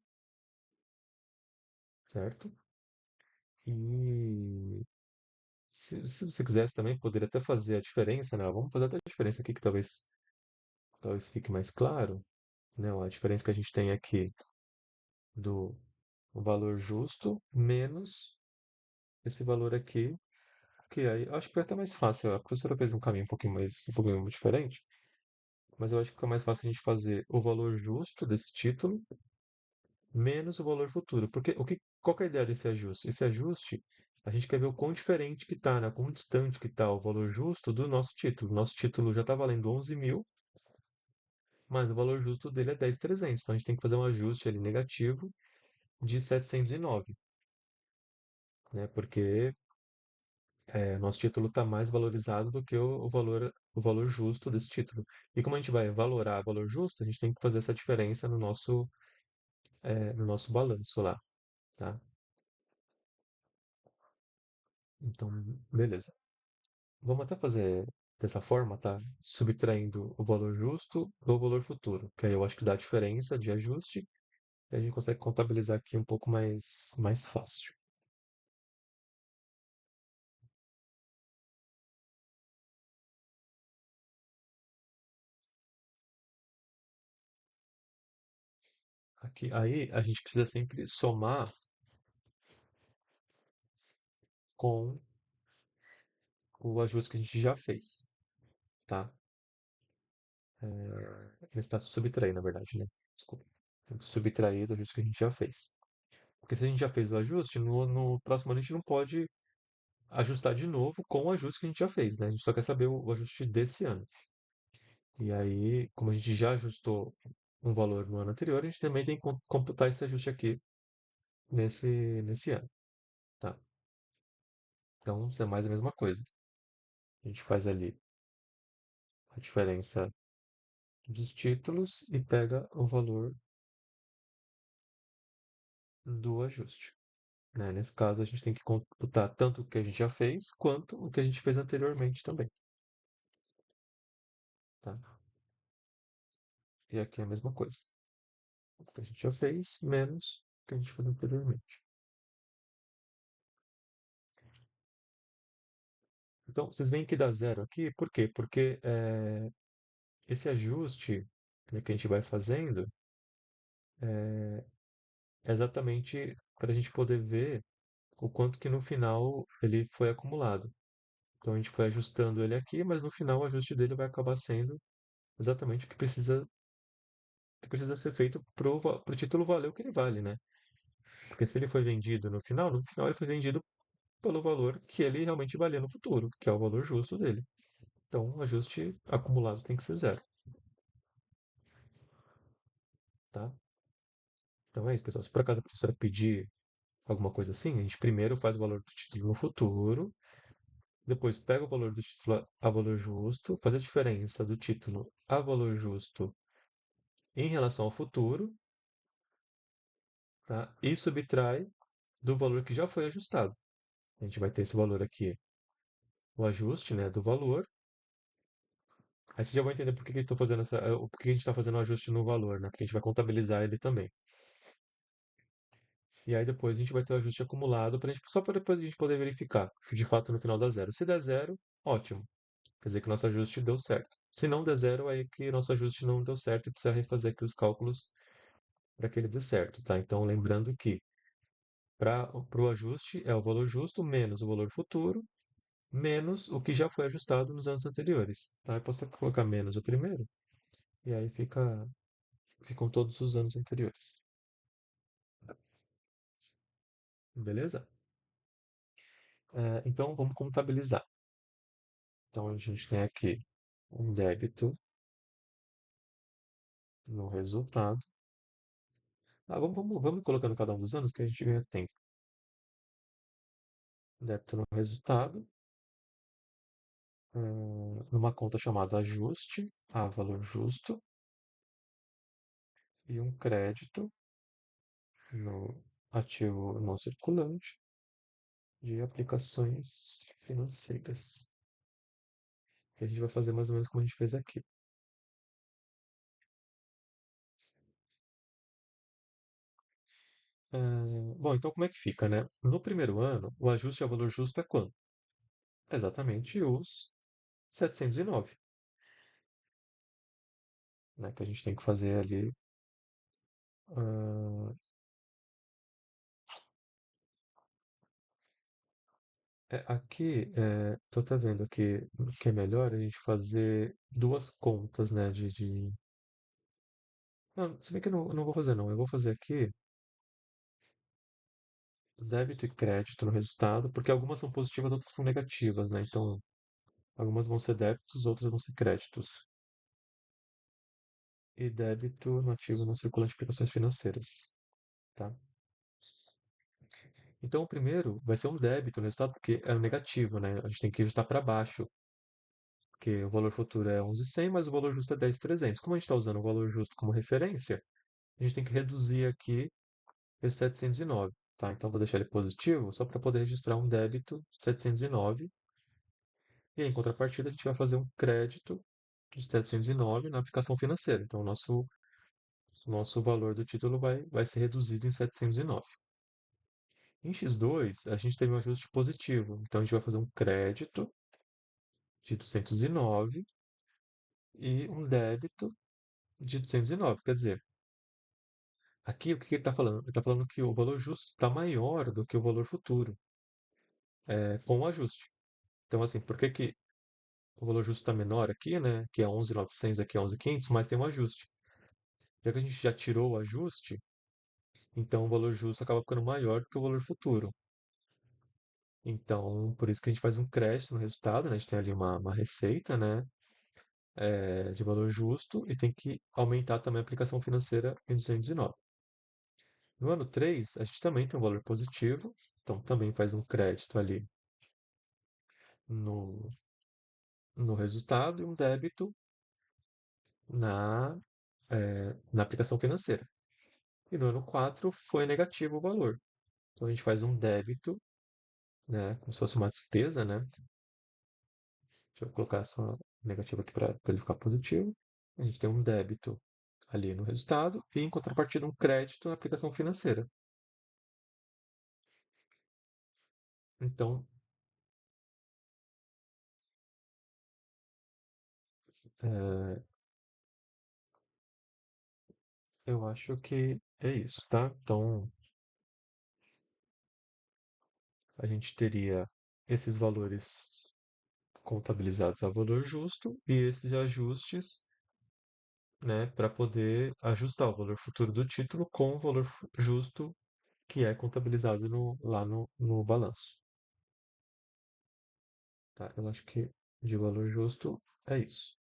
certo? E se você quisesse também, poderia até fazer a diferença, né? Vamos fazer até a diferença aqui que talvez fique mais claro, né? Ó, a diferença que a gente tem aqui do valor justo menos esse valor aqui, que aí eu acho que foi até mais fácil. A professora fez um caminho um pouquinho diferente, mas eu acho que fica mais fácil a gente fazer o valor justo desse título menos o valor futuro. Porque qual que é a ideia desse ajuste? Esse ajuste, a gente quer ver o quão diferente que está, né? Quão distante que está o valor justo do nosso título. Nosso título já está valendo 11.000 mas o valor justo dele é 10.300. Então a gente tem que fazer um ajuste ali negativo de 709, né? Porque nosso título está mais valorizado do que o valor justo desse título. E como a gente vai valorar o valor justo, a gente tem que fazer essa diferença no nosso balanço lá, tá? Então, beleza. Vamos até fazer dessa forma, tá? Subtraindo o valor justo do valor futuro, que aí eu acho que dá a diferença de ajuste e a gente consegue contabilizar aqui um pouco mais fácil. Aqui, aí a gente precisa sempre somar com o ajuste que a gente já fez, tá? Nesse caso, subtrair, na verdade, né? Desculpa. Tem que subtrair do ajuste que a gente já fez. Porque se a gente já fez o ajuste, no próximo ano a gente não pode ajustar de novo com o ajuste que a gente já fez, né? A gente só quer saber o ajuste desse ano. E aí, como a gente já ajustou um valor no ano anterior, a gente também tem que computar esse ajuste aqui nesse ano, tá? Então, é mais a mesma coisa. A gente faz ali a diferença dos títulos e pega o valor do ajuste, né? Nesse caso, a gente tem que computar tanto o que a gente já fez quanto o que a gente fez anteriormente também, tá? E aqui é a mesma coisa. O que a gente já fez menos o que a gente fez anteriormente. Então, vocês veem que dá zero aqui, por quê? Porque esse ajuste, né, que a gente vai fazendo é exatamente para a gente poder ver o quanto que no final ele foi acumulado. Então a gente foi ajustando ele aqui, mas no final o ajuste dele vai acabar sendo exatamente o que precisa ser feito para o título valer o que ele vale, né? Porque se ele foi vendido no final ele foi vendido pelo valor que ele realmente valia no futuro, que é o valor justo dele. Então o ajuste acumulado tem que ser zero, tá? Então é isso, pessoal. Se por acaso a professora pedir alguma coisa assim, a gente primeiro faz o valor do título no futuro, depois pega o valor do título a valor justo, faz a diferença do título a valor justo em relação ao futuro, tá? E subtrai do valor que já foi ajustado. A gente vai ter esse valor aqui, o ajuste, né, do valor. Aí você já vai entender por que que eu tô fazendo por que a gente está fazendo o ajuste no valor, né? Porque a gente vai contabilizar ele também. E aí depois a gente vai ter o ajuste acumulado só para depois a gente poder verificar se de fato no final dá zero. Se der zero, ótimo. Quer dizer que o nosso ajuste deu certo. Se não der zero, aí é que o nosso ajuste não deu certo e precisa refazer aqui os cálculos para que ele dê certo, tá? Então, lembrando que para o ajuste é o valor justo menos o valor futuro, menos o que já foi ajustado nos anos anteriores, tá? Eu posso até colocar menos o primeiro, e aí ficam todos os anos anteriores. Beleza? Então, vamos contabilizar. Então, a gente tem aqui um débito no resultado. Vamos colocando cada um dos anos que a gente ganha tempo. Débito no resultado, numa conta chamada ajuste, a valor justo, e um crédito no ativo não circulante de aplicações financeiras. E a gente vai fazer mais ou menos como a gente fez aqui. Bom, então como é que fica, né? No primeiro ano, o ajuste ao valor justo é quanto? Exatamente os 709, né? Que a gente tem que fazer ali. ah, Aqui, tô até vendo aqui que é melhor a gente fazer duas contas, né? Não, se bem que eu não vou fazer, não. Eu vou fazer aqui débito e crédito no resultado, porque algumas são positivas, outras são negativas, né? Então, algumas vão ser débitos, outras vão ser créditos. e débito no ativo não circulante de aplicações financeiras, tá? Então, o primeiro vai ser um débito no resultado, porque é um negativo, né? A gente tem que ajustar para baixo, porque o valor futuro é 11.100, mas o valor justo é 10.300. Como a gente está usando o valor justo como referência, a gente tem que reduzir aqui esse 709, tá? Então, vou deixar ele positivo, só para poder registrar um débito de 709. E aí, em contrapartida, a gente vai fazer um crédito de 709 na aplicação financeira. Então, o nosso valor do título vai ser reduzido em 709. Em X2, a gente teve um ajuste positivo. Então, a gente vai fazer um crédito de 209 e um débito de 209. Quer dizer, aqui o que ele está falando? Ele está falando que o valor justo está maior do que o valor futuro, com o ajuste. Então, assim, por que que o valor justo está menor aqui, né? Que é 11.900, aqui é 11.500, mas tem um ajuste. Já que a gente já tirou o ajuste, então o valor justo acaba ficando maior do que o valor futuro. Então, por isso que a gente faz um crédito no resultado, né? A gente tem ali uma receita, né? De valor justo e tem que aumentar também a aplicação financeira em 209. No ano 3 a gente também tem um valor positivo, então também faz um crédito ali no, no resultado e um débito na, na aplicação financeira. E no ano 4 foi negativo o valor. Então a gente faz um débito, né, como se fosse uma despesa, né? Deixa eu colocar só negativo aqui para ele ficar positivo. A gente tem um débito ali no resultado e, em contrapartida, um crédito na aplicação financeira. Então, é, eu acho que é isso, tá? Então, a gente teria esses valores contabilizados a valor justo e esses ajustes, né, para poder ajustar o valor futuro do título com o valor justo que é contabilizado lá no balanço. Tá? Eu acho que de valor justo é isso.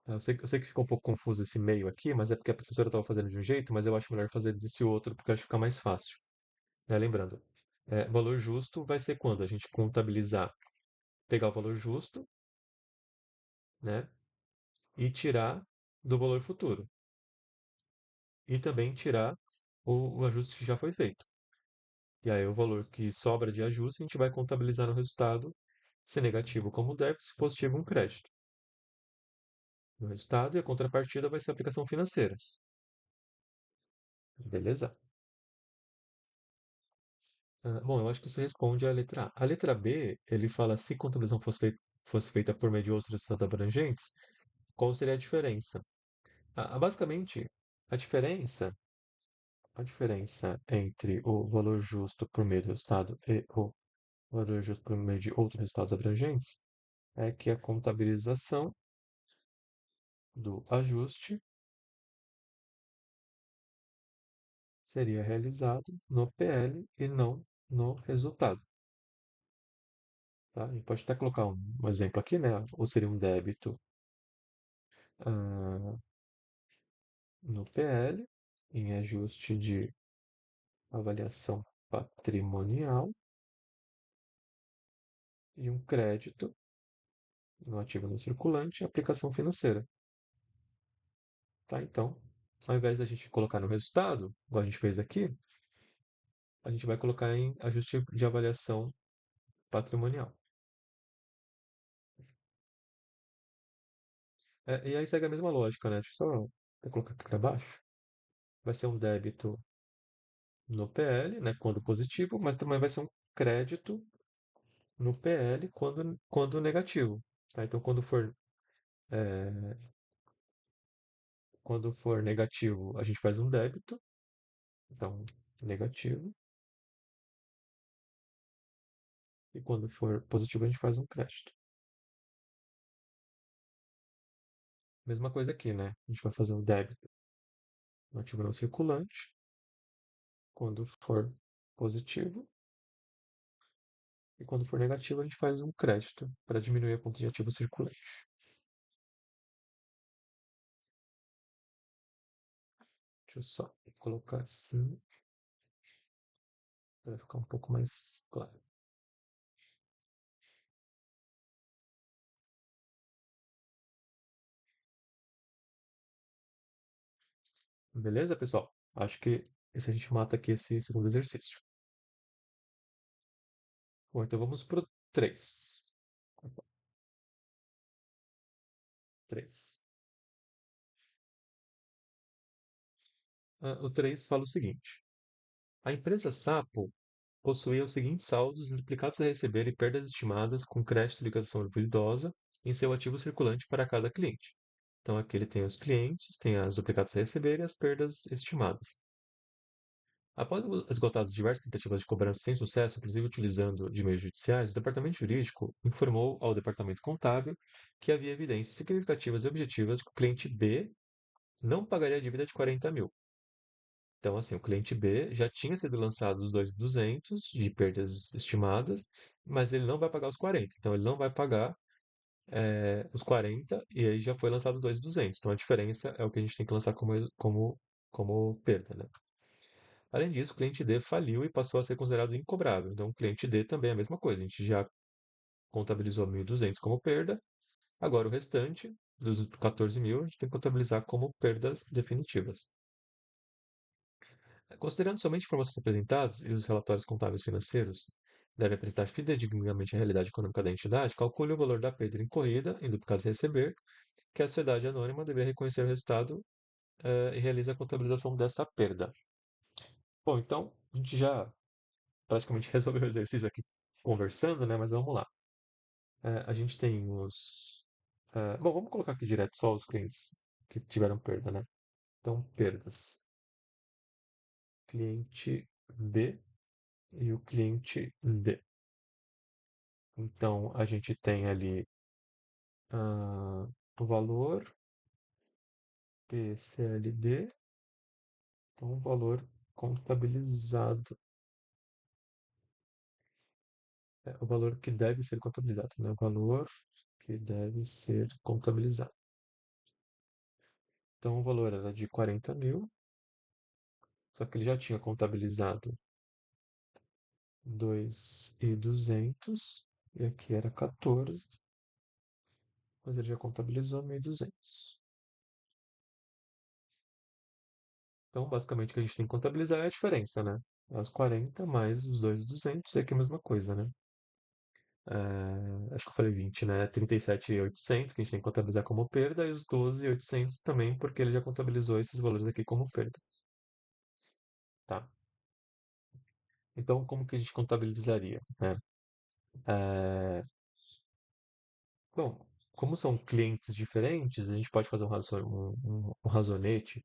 Tá? Eu sei que ficou um pouco confuso esse meio aqui, mas é porque a professora estava fazendo de um jeito, mas eu acho melhor fazer desse outro porque acho que fica mais fácil. Né? Lembrando, valor justo vai ser quando a gente contabilizar, pegar o valor justo, né, e tirar do valor futuro. E também tirar o ajuste que já foi feito. E aí o valor que sobra de ajuste a gente vai contabilizar no resultado, se negativo como débito, se positivo um crédito. No resultado e a contrapartida vai ser a aplicação financeira. Beleza? Bom, eu acho que isso responde à letra A. A letra B, ele fala se contabilização fosse feita por meio de outros resultados abrangentes, qual seria a diferença? Basicamente, a diferença, a diferença entre o valor justo por meio do resultado e o valor justo por meio de outros resultados abrangentes é que a contabilização do ajuste seria realizado no PL e não no resultado. Tá? A gente pode até colocar um exemplo aqui, né? Ou seria um débito ah, no PL, em ajuste de avaliação patrimonial, e um crédito no ativo no circulante e aplicação financeira. Tá? Então, ao invés da gente colocar no resultado, igual a gente fez aqui, a gente vai colocar em ajuste de avaliação patrimonial. E aí segue a mesma lógica, né? Deixa eu só colocar aqui para baixo. Vai ser um débito no PL, né, quando positivo, mas também vai ser um crédito no PL quando negativo. Tá? Então, quando for negativo, a gente faz um débito, então negativo, e quando for positivo, a gente faz um crédito. Mesma coisa aqui, né? A gente vai fazer um débito no ativo não circulante, quando for positivo, e quando for negativo, a gente faz um crédito para diminuir a conta de ativo circulante. Deixa eu só colocar assim para ficar um pouco mais claro. Beleza, pessoal? Acho que esse a gente mata aqui esse segundo exercício. Bom, então vamos pro 3. 3. O 3 fala o seguinte: a empresa Sapo possuía os seguintes saldos duplicados a receber e perdas estimadas com crédito e liquidação duvidosa em seu ativo circulante para cada cliente. Então aqui ele tem os clientes, tem as duplicadas a receber e as perdas estimadas. Após esgotadas diversas tentativas de cobrança sem sucesso, inclusive utilizando de meios judiciais, o departamento jurídico informou ao departamento contábil que havia evidências significativas e objetivas que o cliente B não pagaria a dívida de 40 mil. Então, assim, o cliente B já tinha sido lançado os 2.200 de perdas estimadas, mas ele não vai pagar os 40. Então, ele não vai pagar os 40 e aí já foi lançado os 2.200. Então, a diferença é o que a gente tem que lançar como perda, né? Além disso, o cliente D faliu e passou a ser considerado incobrável. Então, o cliente D também é a mesma coisa. A gente já contabilizou 1.200 como perda. Agora, o restante, dos 14 mil, a gente tem que contabilizar como perdas definitivas. Considerando somente informações apresentadas e os relatórios contábeis financeiros devem apresentar fidedignamente a realidade econômica da entidade, calcule o valor da perda incorrida, em duplo caso receber, que a sociedade anônima deveria reconhecer o resultado e realiza a contabilização dessa perda. Bom, então a gente já praticamente resolveu o exercício aqui conversando, né? Mas vamos lá. A gente tem bom, vamos colocar aqui direto só os clientes que tiveram perda, né? Então, perdas. Cliente B e o cliente D. Então, a gente tem ali o valor PCLD, então o valor contabilizado, o valor que deve ser contabilizado, né? O valor que deve ser contabilizado. Então, o valor era de 40 mil, só que ele já tinha contabilizado 2.200 e aqui era 14, mas ele já contabilizou 1.200. Então, basicamente, o que a gente tem que contabilizar é a diferença, né? É os 40 mais os 2.200, é que é a mesma coisa, né? Acho que eu falei 20, né? 37.800 que a gente tem que contabilizar como perda e os 12.800 também, porque ele já contabilizou esses valores aqui como perda, tá? Então, como que a gente contabilizaria, né? É, Bom, como são clientes diferentes, a gente pode fazer um razonete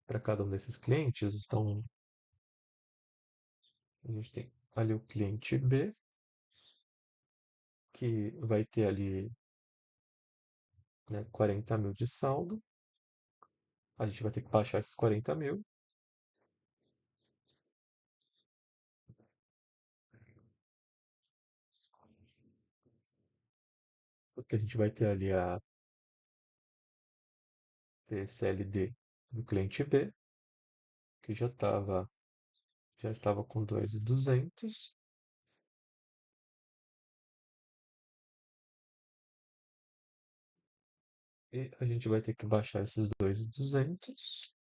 para cada um desses clientes. Então, a gente tem ali o cliente B, que vai ter ali, né, 40 mil de saldo. A gente vai ter que baixar esses 40 mil, porque a gente vai ter ali a PSLD do cliente B, que já estava com 2.200. E a gente vai ter que baixar esses 2.200.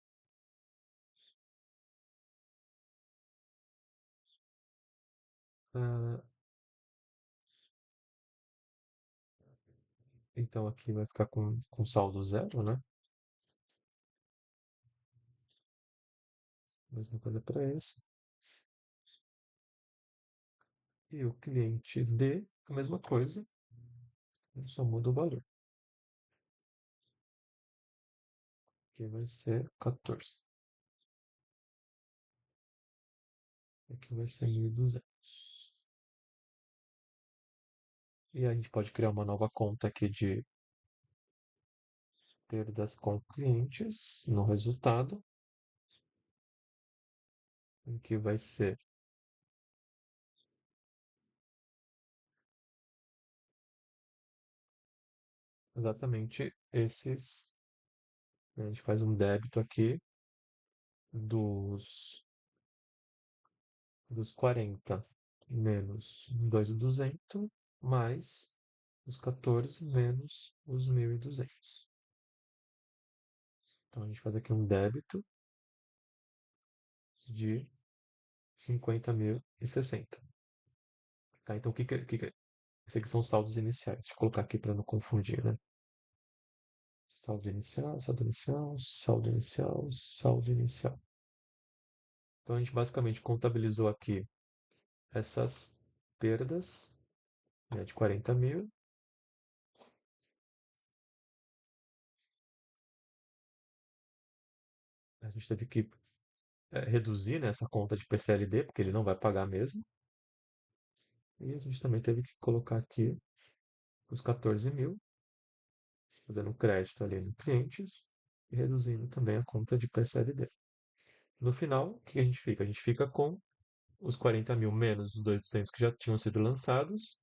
Ah, então aqui vai ficar com saldo zero, né? Mesma coisa para esse. E o cliente D, a mesma coisa, só muda o valor, que vai ser 14. Aqui vai ser 1.200. E a gente pode criar uma nova conta aqui de perdas com clientes no resultado, em que vai ser exatamente esses. A gente faz um débito aqui dos, dos 40 menos 2.200 mais os 14 menos os 1.200. Então a gente faz aqui um débito de 50.060. Tá? Então esses aqui são os saldos iniciais. Deixa eu colocar aqui para não confundir, né? Saldo inicial, saldo inicial, saldo inicial, saldo inicial. Então a gente basicamente contabilizou aqui essas perdas, né, de 40 mil. A gente teve que reduzir, né, essa conta de PCLD, porque ele não vai pagar mesmo. E a gente também teve que colocar aqui os 14 mil, fazendo um crédito ali no clientes e reduzindo também a conta de PCLD. No final, o que a gente fica? A gente fica com os 40 mil menos os 2.200 que já tinham sido lançados,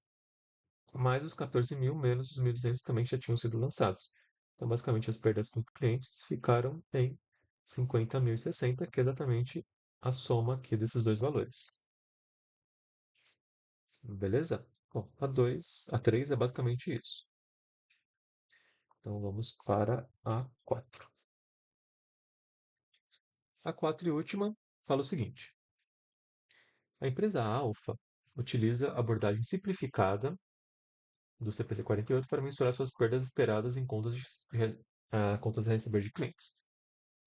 mais os 14 mil menos os 1.200 também que já tinham sido lançados. Então, basicamente, as perdas com clientes ficaram em 50.060, que é exatamente a soma aqui desses dois valores. Beleza? Bom, a 3 é basicamente isso. Então, vamos para a 4. A 4 e última fala o seguinte: a empresa Alfa utiliza a abordagem simplificada do CPC 48 para mensurar suas perdas esperadas em contas a receber de clientes.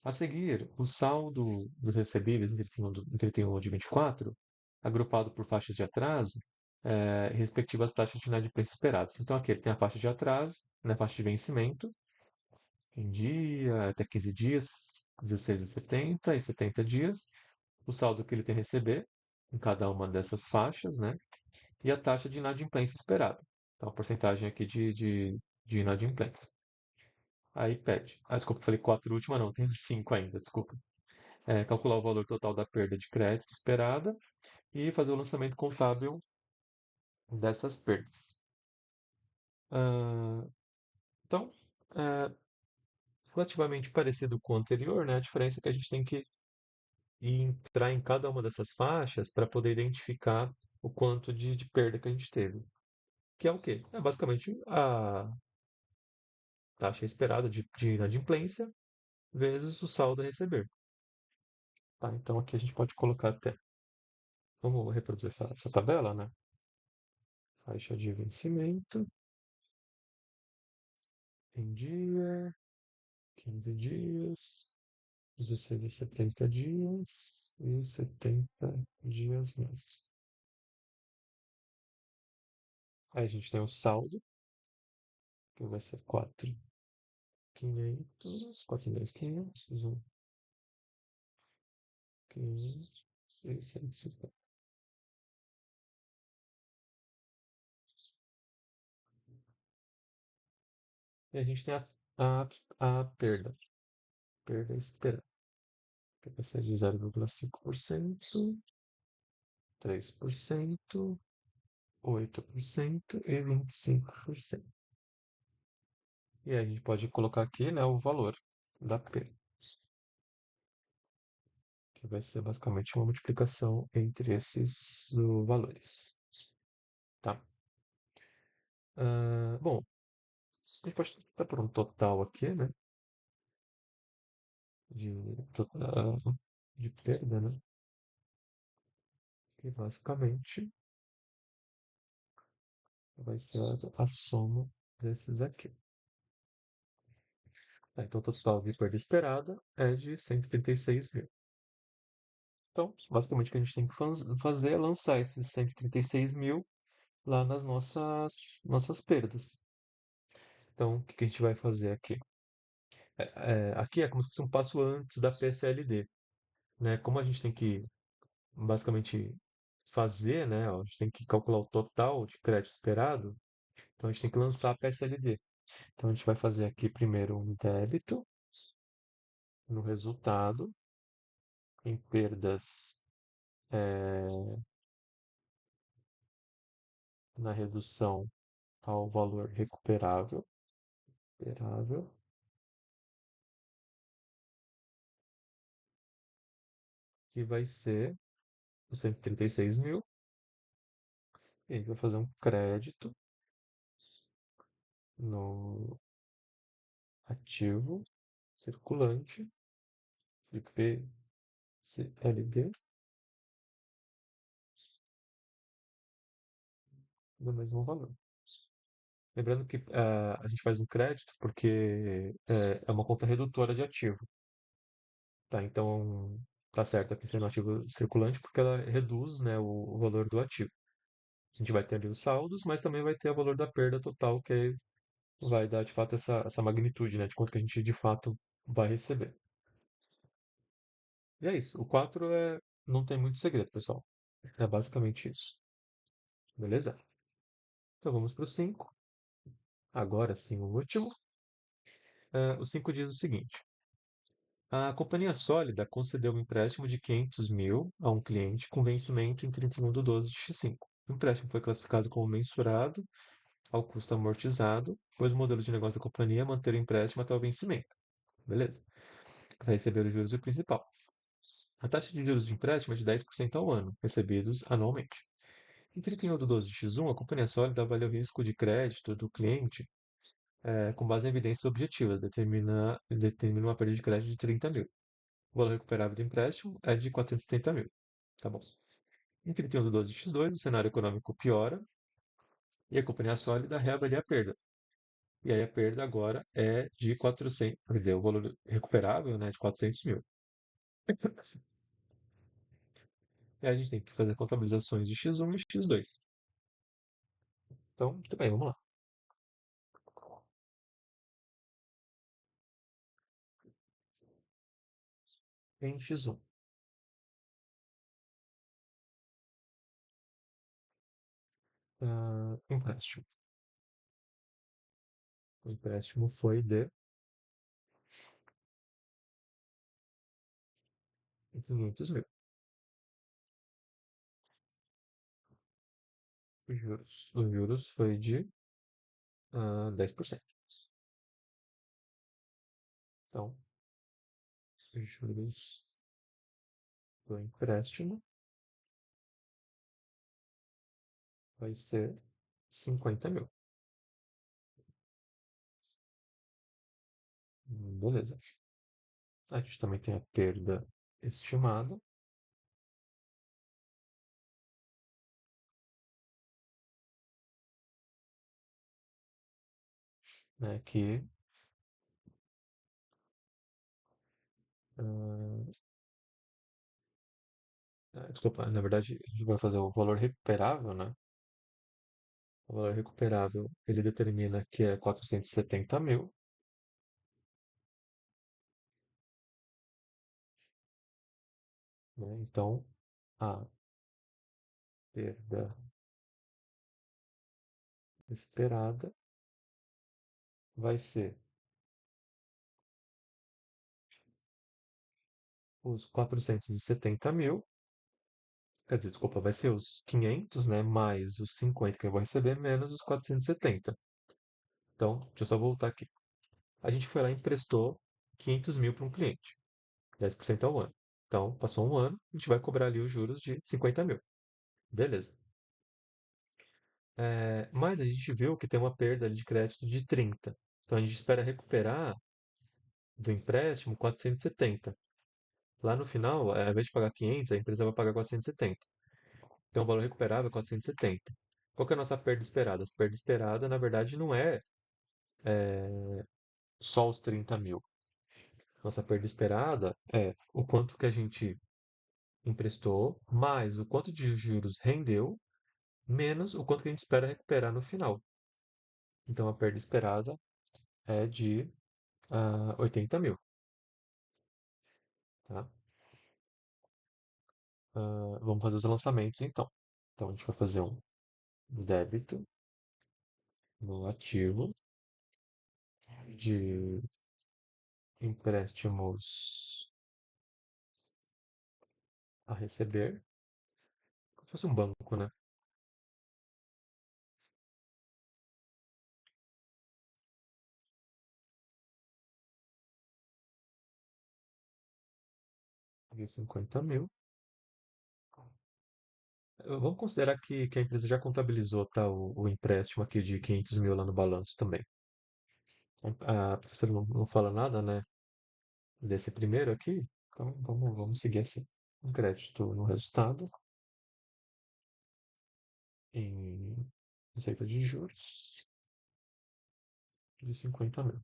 A seguir, o saldo dos recebíveis em 31 de 24, agrupado por faixas de atraso, respectivas taxas de inadimplência esperadas. Então, aqui ele tem a faixa de atraso, né, a faixa de vencimento, em dia, até 15 dias, 16 e 70 dias, o saldo que ele tem a receber em cada uma dessas faixas, né, e a taxa de inadimplência esperada. Então, a porcentagem aqui de inadimplência. Aí pede. Ah, desculpa, falei 4 última, não, tem 5 ainda, desculpa. Calcular o valor total da perda de crédito esperada e fazer o lançamento contábil dessas perdas. Ah, então, é relativamente parecido com o anterior, né? A diferença é que a gente tem que entrar em cada uma dessas faixas para poder identificar o quanto de perda que a gente teve. Que é o quê? É basicamente a taxa esperada de inadimplência vezes o saldo a receber. Tá? Então aqui a gente pode colocar até. Vamos reproduzir essa tabela, né? Faixa de vencimento em dia, 15 dias, 16 a 70 dias e 70 dias mais. Aí a gente tem o saldo, que vai ser 4.500, 4.500, 500, 650. E a gente tem a perda esperada, que vai ser de 0,5%, 3%, 8% e 25%. E aí a gente pode colocar aqui, né, o valor da perda, que vai ser basicamente uma multiplicação entre esses valores, tá? Bom, a gente pode estar por um total aqui, né, de perda, né, que basicamente vai ser a soma desses aqui. Então, o total de perda esperada é de 136 mil. Então, basicamente, o que a gente tem que fazer é lançar esses 136 mil lá nas nossas perdas. Então, o que que a gente vai fazer aqui? Aqui é como se fosse um passo antes da PSLD, né? Como a gente tem que basicamente fazer, né? Ó, a gente tem que calcular o total de crédito esperado, então a gente tem que lançar a PSLD. Então a gente vai fazer aqui primeiro um débito no resultado em perdas na redução ao valor recuperável, que vai ser os 136 mil. E a gente vai fazer um crédito no ativo circulante IPCLD do mesmo valor. Lembrando que a gente faz um crédito porque é uma conta redutora de ativo, tá? Então, tá certo aqui sendo ativo circulante porque ela reduz, né, o valor do ativo. A gente vai ter ali os saldos, mas também vai ter o valor da perda total, que aí vai dar de fato essa magnitude, né, de quanto que a gente de fato vai receber. E é isso. O 4 não tem muito segredo, pessoal. É basicamente isso. Beleza? Então vamos para o 5. Agora sim, o último. O 5 diz o seguinte: a companhia sólida concedeu um empréstimo de 500 mil a um cliente com vencimento em 31 de 12 de X5. O empréstimo foi classificado como mensurado ao custo amortizado, pois o modelo de negócio da companhia é manter o empréstimo até o vencimento. Beleza? Para receber os juros e o principal. A taxa de juros de empréstimo é de 10% ao ano, recebidos anualmente. Em 31 de 12 de X1, a companhia sólida avalia o risco de crédito do cliente com base em evidências objetivas, determina uma perda de crédito de 30 mil. O valor recuperável do empréstimo é de 470 mil. Tá bom. Em 31 de 12 de X2, o cenário econômico piora e a companhia sólida reavalia a perda. E aí a perda agora é de 400, quer dizer, o valor recuperável, né, de 400 mil. E aí a gente tem que fazer contabilizações de X1 e X2. Então, muito bem, vamos lá. Em X1, empréstimo. O empréstimo foi de 500 mil. Os juros foi de 10%. Então, os juros do empréstimo vai ser 50 mil. Beleza. A gente também tem a perda estimada, né, que, ah, desculpa, na verdade, a gente vai fazer o valor recuperável, né? O valor recuperável, ele determina que é 470 mil, né? Então, a perda esperada vai ser os 470 mil, quer dizer, desculpa, vai ser os 500, né, mais os 50 que eu vou receber, menos os 470. Então, deixa eu só voltar aqui. A gente foi lá e emprestou 500 mil para um cliente, 10% ao ano. Então, passou um ano, a gente vai cobrar ali os juros de 50 mil. Beleza. Mas a gente viu que tem uma perda ali de crédito de 30. Então, a gente espera recuperar do empréstimo 470. Lá no final, ao invés de pagar 500, a empresa vai pagar 470. Então, o valor recuperável é 470. Qual que é a nossa perda esperada? A perda esperada, na verdade, não é só os 30 mil. Nossa perda esperada é o quanto que a gente emprestou, mais o quanto de juros rendeu, menos o quanto que a gente espera recuperar no final. Então, a perda esperada é de 80 mil. Tá? Vamos fazer os lançamentos, então. Então, a gente vai fazer um débito no ativo de empréstimos a receber, como se fosse um banco, né? De 50 mil. Vamos considerar que a empresa já contabilizou, tá, o empréstimo aqui de 500 mil lá no balanço também. A professora não fala nada, né, desse primeiro aqui, então vamos seguir assim. Um crédito no resultado em receita de juros de 50 mil.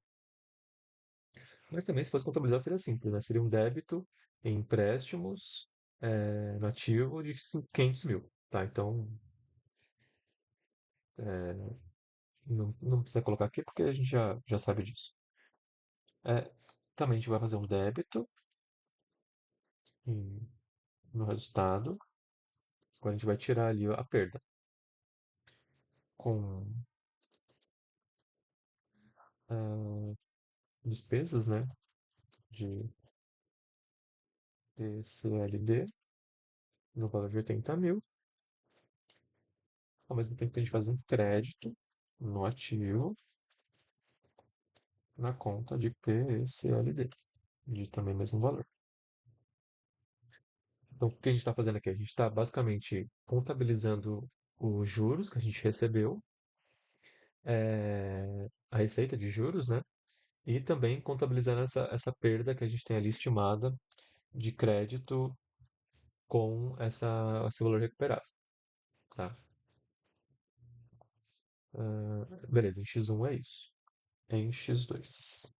Mas também, se fosse contabilizar, seria simples, né? Seria um débito em empréstimos no ativo de 500 mil, tá? Então, é, não precisa colocar aqui porque a gente já sabe disso. É, também a gente vai fazer um débito em- no resultado. Agora a gente vai tirar ali a perda com ah, despesas, né? De PCLD no valor de 80 mil. Ao mesmo tempo que a gente faz um crédito no ativo na conta de PCLD, de também mesmo valor. Então, o que a gente está fazendo aqui? A gente está basicamente contabilizando os juros que a gente recebeu, a receita de juros, né? E também contabilizando essa perda que a gente tem ali estimada de crédito com esse valor recuperado, tá? Beleza, em X1 é isso. Em X2.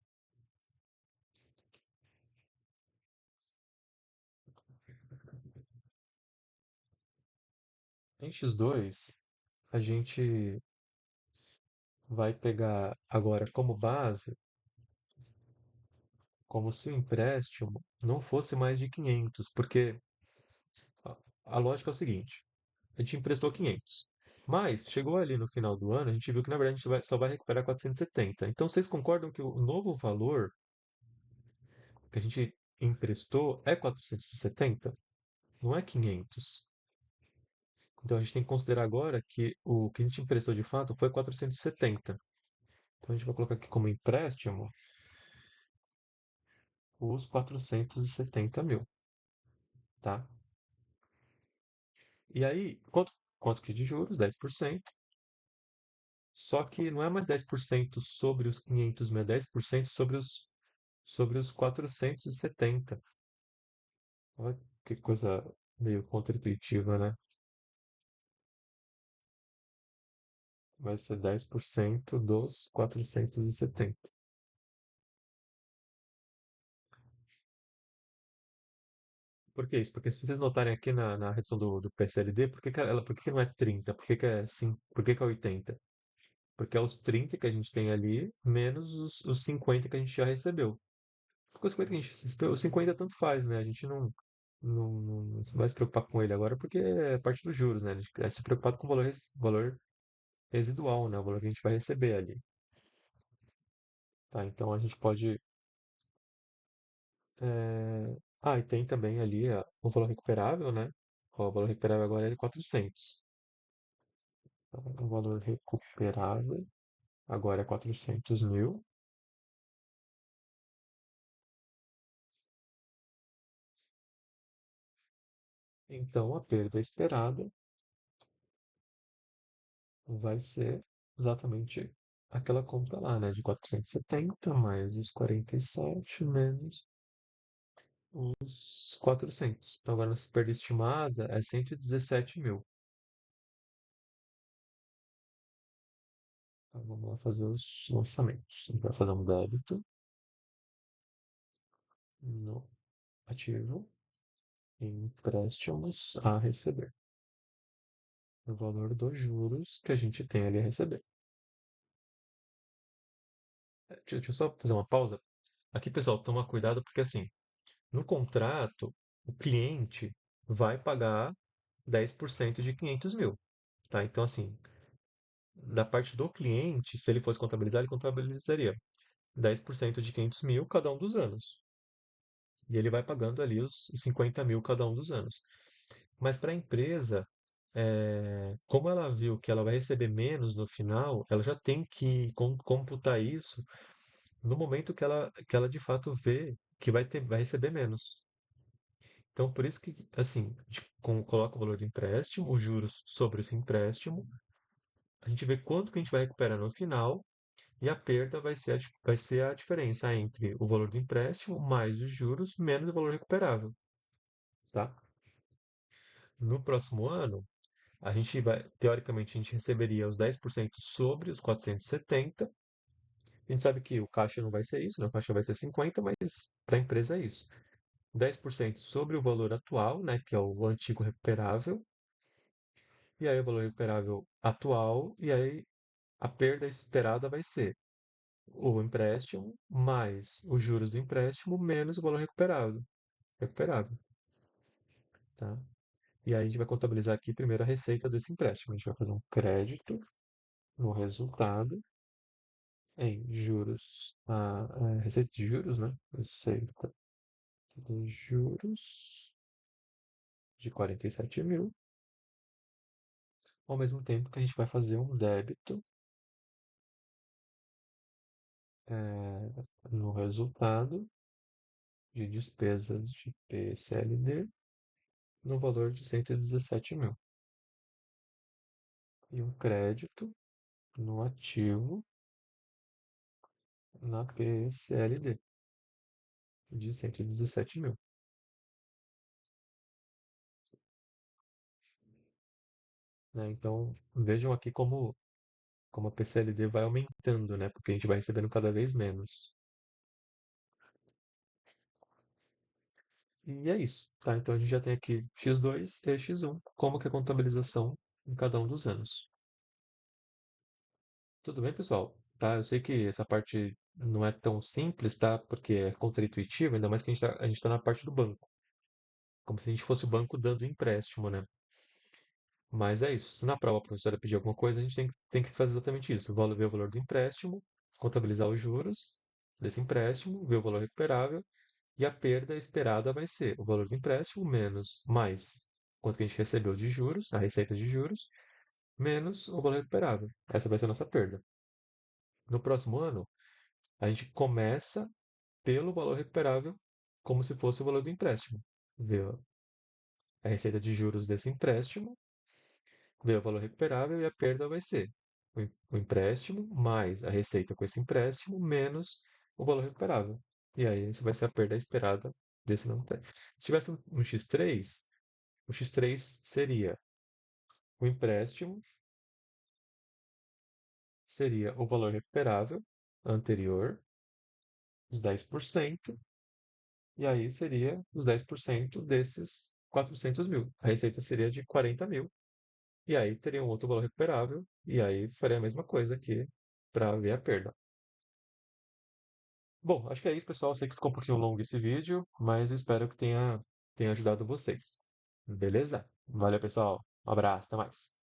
Em X2, a gente vai pegar agora como base, como se o empréstimo não fosse mais de 500, porque a, a lógica é o seguinte: a gente emprestou 500, mas chegou ali no final do ano, a gente viu que na verdade a gente só vai recuperar 470. Então vocês concordam que o novo valor que a gente emprestou é 470? Não é 500. Então a gente tem que considerar agora que o que a gente emprestou de fato foi 470. Então a gente vai colocar aqui como empréstimo os 470 mil, tá? E aí, quanto que de juros? 10%. Só que não é mais 10% sobre os 500 mil, é 10% sobre os 470. Olha que coisa meio contra-intuitiva, né? Vai ser 10% dos 470. Por que isso? Porque se vocês notarem aqui na redução do PSLD, por que não é 30? Por que que é 5? Por que que é 80? Porque é os 30 que a gente tem ali, menos os 50 que a gente já recebeu. Ficou 50 que a gente recebeu, os 50 tanto faz, né? A gente não vai se preocupar com ele agora porque é parte dos juros, né? A gente vai se preocupar com o valor residual, né? O valor que a gente vai receber ali, tá? Então a gente pode. Ah, e tem também ali o valor recuperável, né? Ó, o valor recuperável agora é de 400. Então, o valor recuperável agora é 400 mil. Então a perda esperada vai ser exatamente aquela conta lá, né? De 470 mais os 47 menos os 400. Então agora nossa perda estimada é 117 mil. Então, vamos lá fazer os lançamentos. A gente vai fazer um débito no ativo em empréstimos a receber. O valor dos juros que a gente tem ali a receber. Deixa eu só fazer uma pausa. Aqui, pessoal, toma cuidado porque assim, no contrato, o cliente vai pagar 10% de 500 mil, tá? Então, assim, da parte do cliente, se ele fosse contabilizar, ele contabilizaria 10% de 500 mil cada um dos anos. E ele vai pagando ali os 50 mil cada um dos anos. Mas para a empresa, como ela viu que ela vai receber menos no final, ela já tem que computar isso no momento que ela de fato vê que vai receber menos. Então, por isso que, assim, a gente coloca o valor do empréstimo, os juros sobre esse empréstimo, a gente vê quanto que a gente vai recuperar no final, e a perda vai ser a diferença entre o valor do empréstimo mais os juros menos o valor recuperável, tá? No próximo ano, a gente vai, teoricamente, a gente receberia os 10% sobre os 470. A gente sabe que o caixa não vai ser isso, né? O caixa vai ser 50, mas para a empresa é isso. 10% sobre o valor atual, né, que é o antigo recuperável, e aí o valor recuperável atual, e aí a perda esperada vai ser o empréstimo mais os juros do empréstimo menos o valor recuperável, tá? E aí a gente vai contabilizar aqui primeiro a receita desse empréstimo. A gente vai fazer um crédito no resultado em juros, receita de juros, né? Receita de juros de 47.000, ao mesmo tempo que a gente vai fazer um débito no resultado de despesas de PCLD no valor de 117.000. E um crédito no ativo na PCLD de 117.000. Né? Então, vejam aqui como a PCLD vai aumentando, né? Porque a gente vai recebendo cada vez menos. E é isso, tá? Então a gente já tem aqui x2 e x1, como que é a contabilização em cada um dos anos. Tudo bem, pessoal? Tá? Eu sei que essa parte não é tão simples, tá? Porque é contra-intuitivo, ainda mais que a gente tá na parte do banco. Como se a gente fosse o banco dando empréstimo, né? Mas é isso. Se na prova a professora pedir alguma coisa, a gente tem que fazer exatamente isso. Ver o valor do empréstimo, contabilizar os juros desse empréstimo, ver o valor recuperável e a perda esperada vai ser o valor do empréstimo menos mais quanto que a gente recebeu de juros, a receita de juros, menos o valor recuperável. Essa vai ser a nossa perda. No próximo ano, a gente começa pelo valor recuperável como se fosse o valor do empréstimo. Vê a receita de juros desse empréstimo, vê o valor recuperável e a perda vai ser o empréstimo mais a receita com esse empréstimo menos o valor recuperável. E aí, essa vai ser a perda esperada desse novo empréstimo. Se tivesse um X3, o X3 seria o empréstimo, seria o valor recuperável anterior, os 10%, e aí seria os 10% desses 400.000. A receita seria de 40.000, e aí teria um outro valor recuperável, e aí faria a mesma coisa aqui para ver a perda. Bom, acho que é isso, pessoal. Eu sei que ficou um pouquinho longo esse vídeo, mas espero que tenha ajudado vocês. Beleza? Valeu, pessoal. Um abraço, até mais.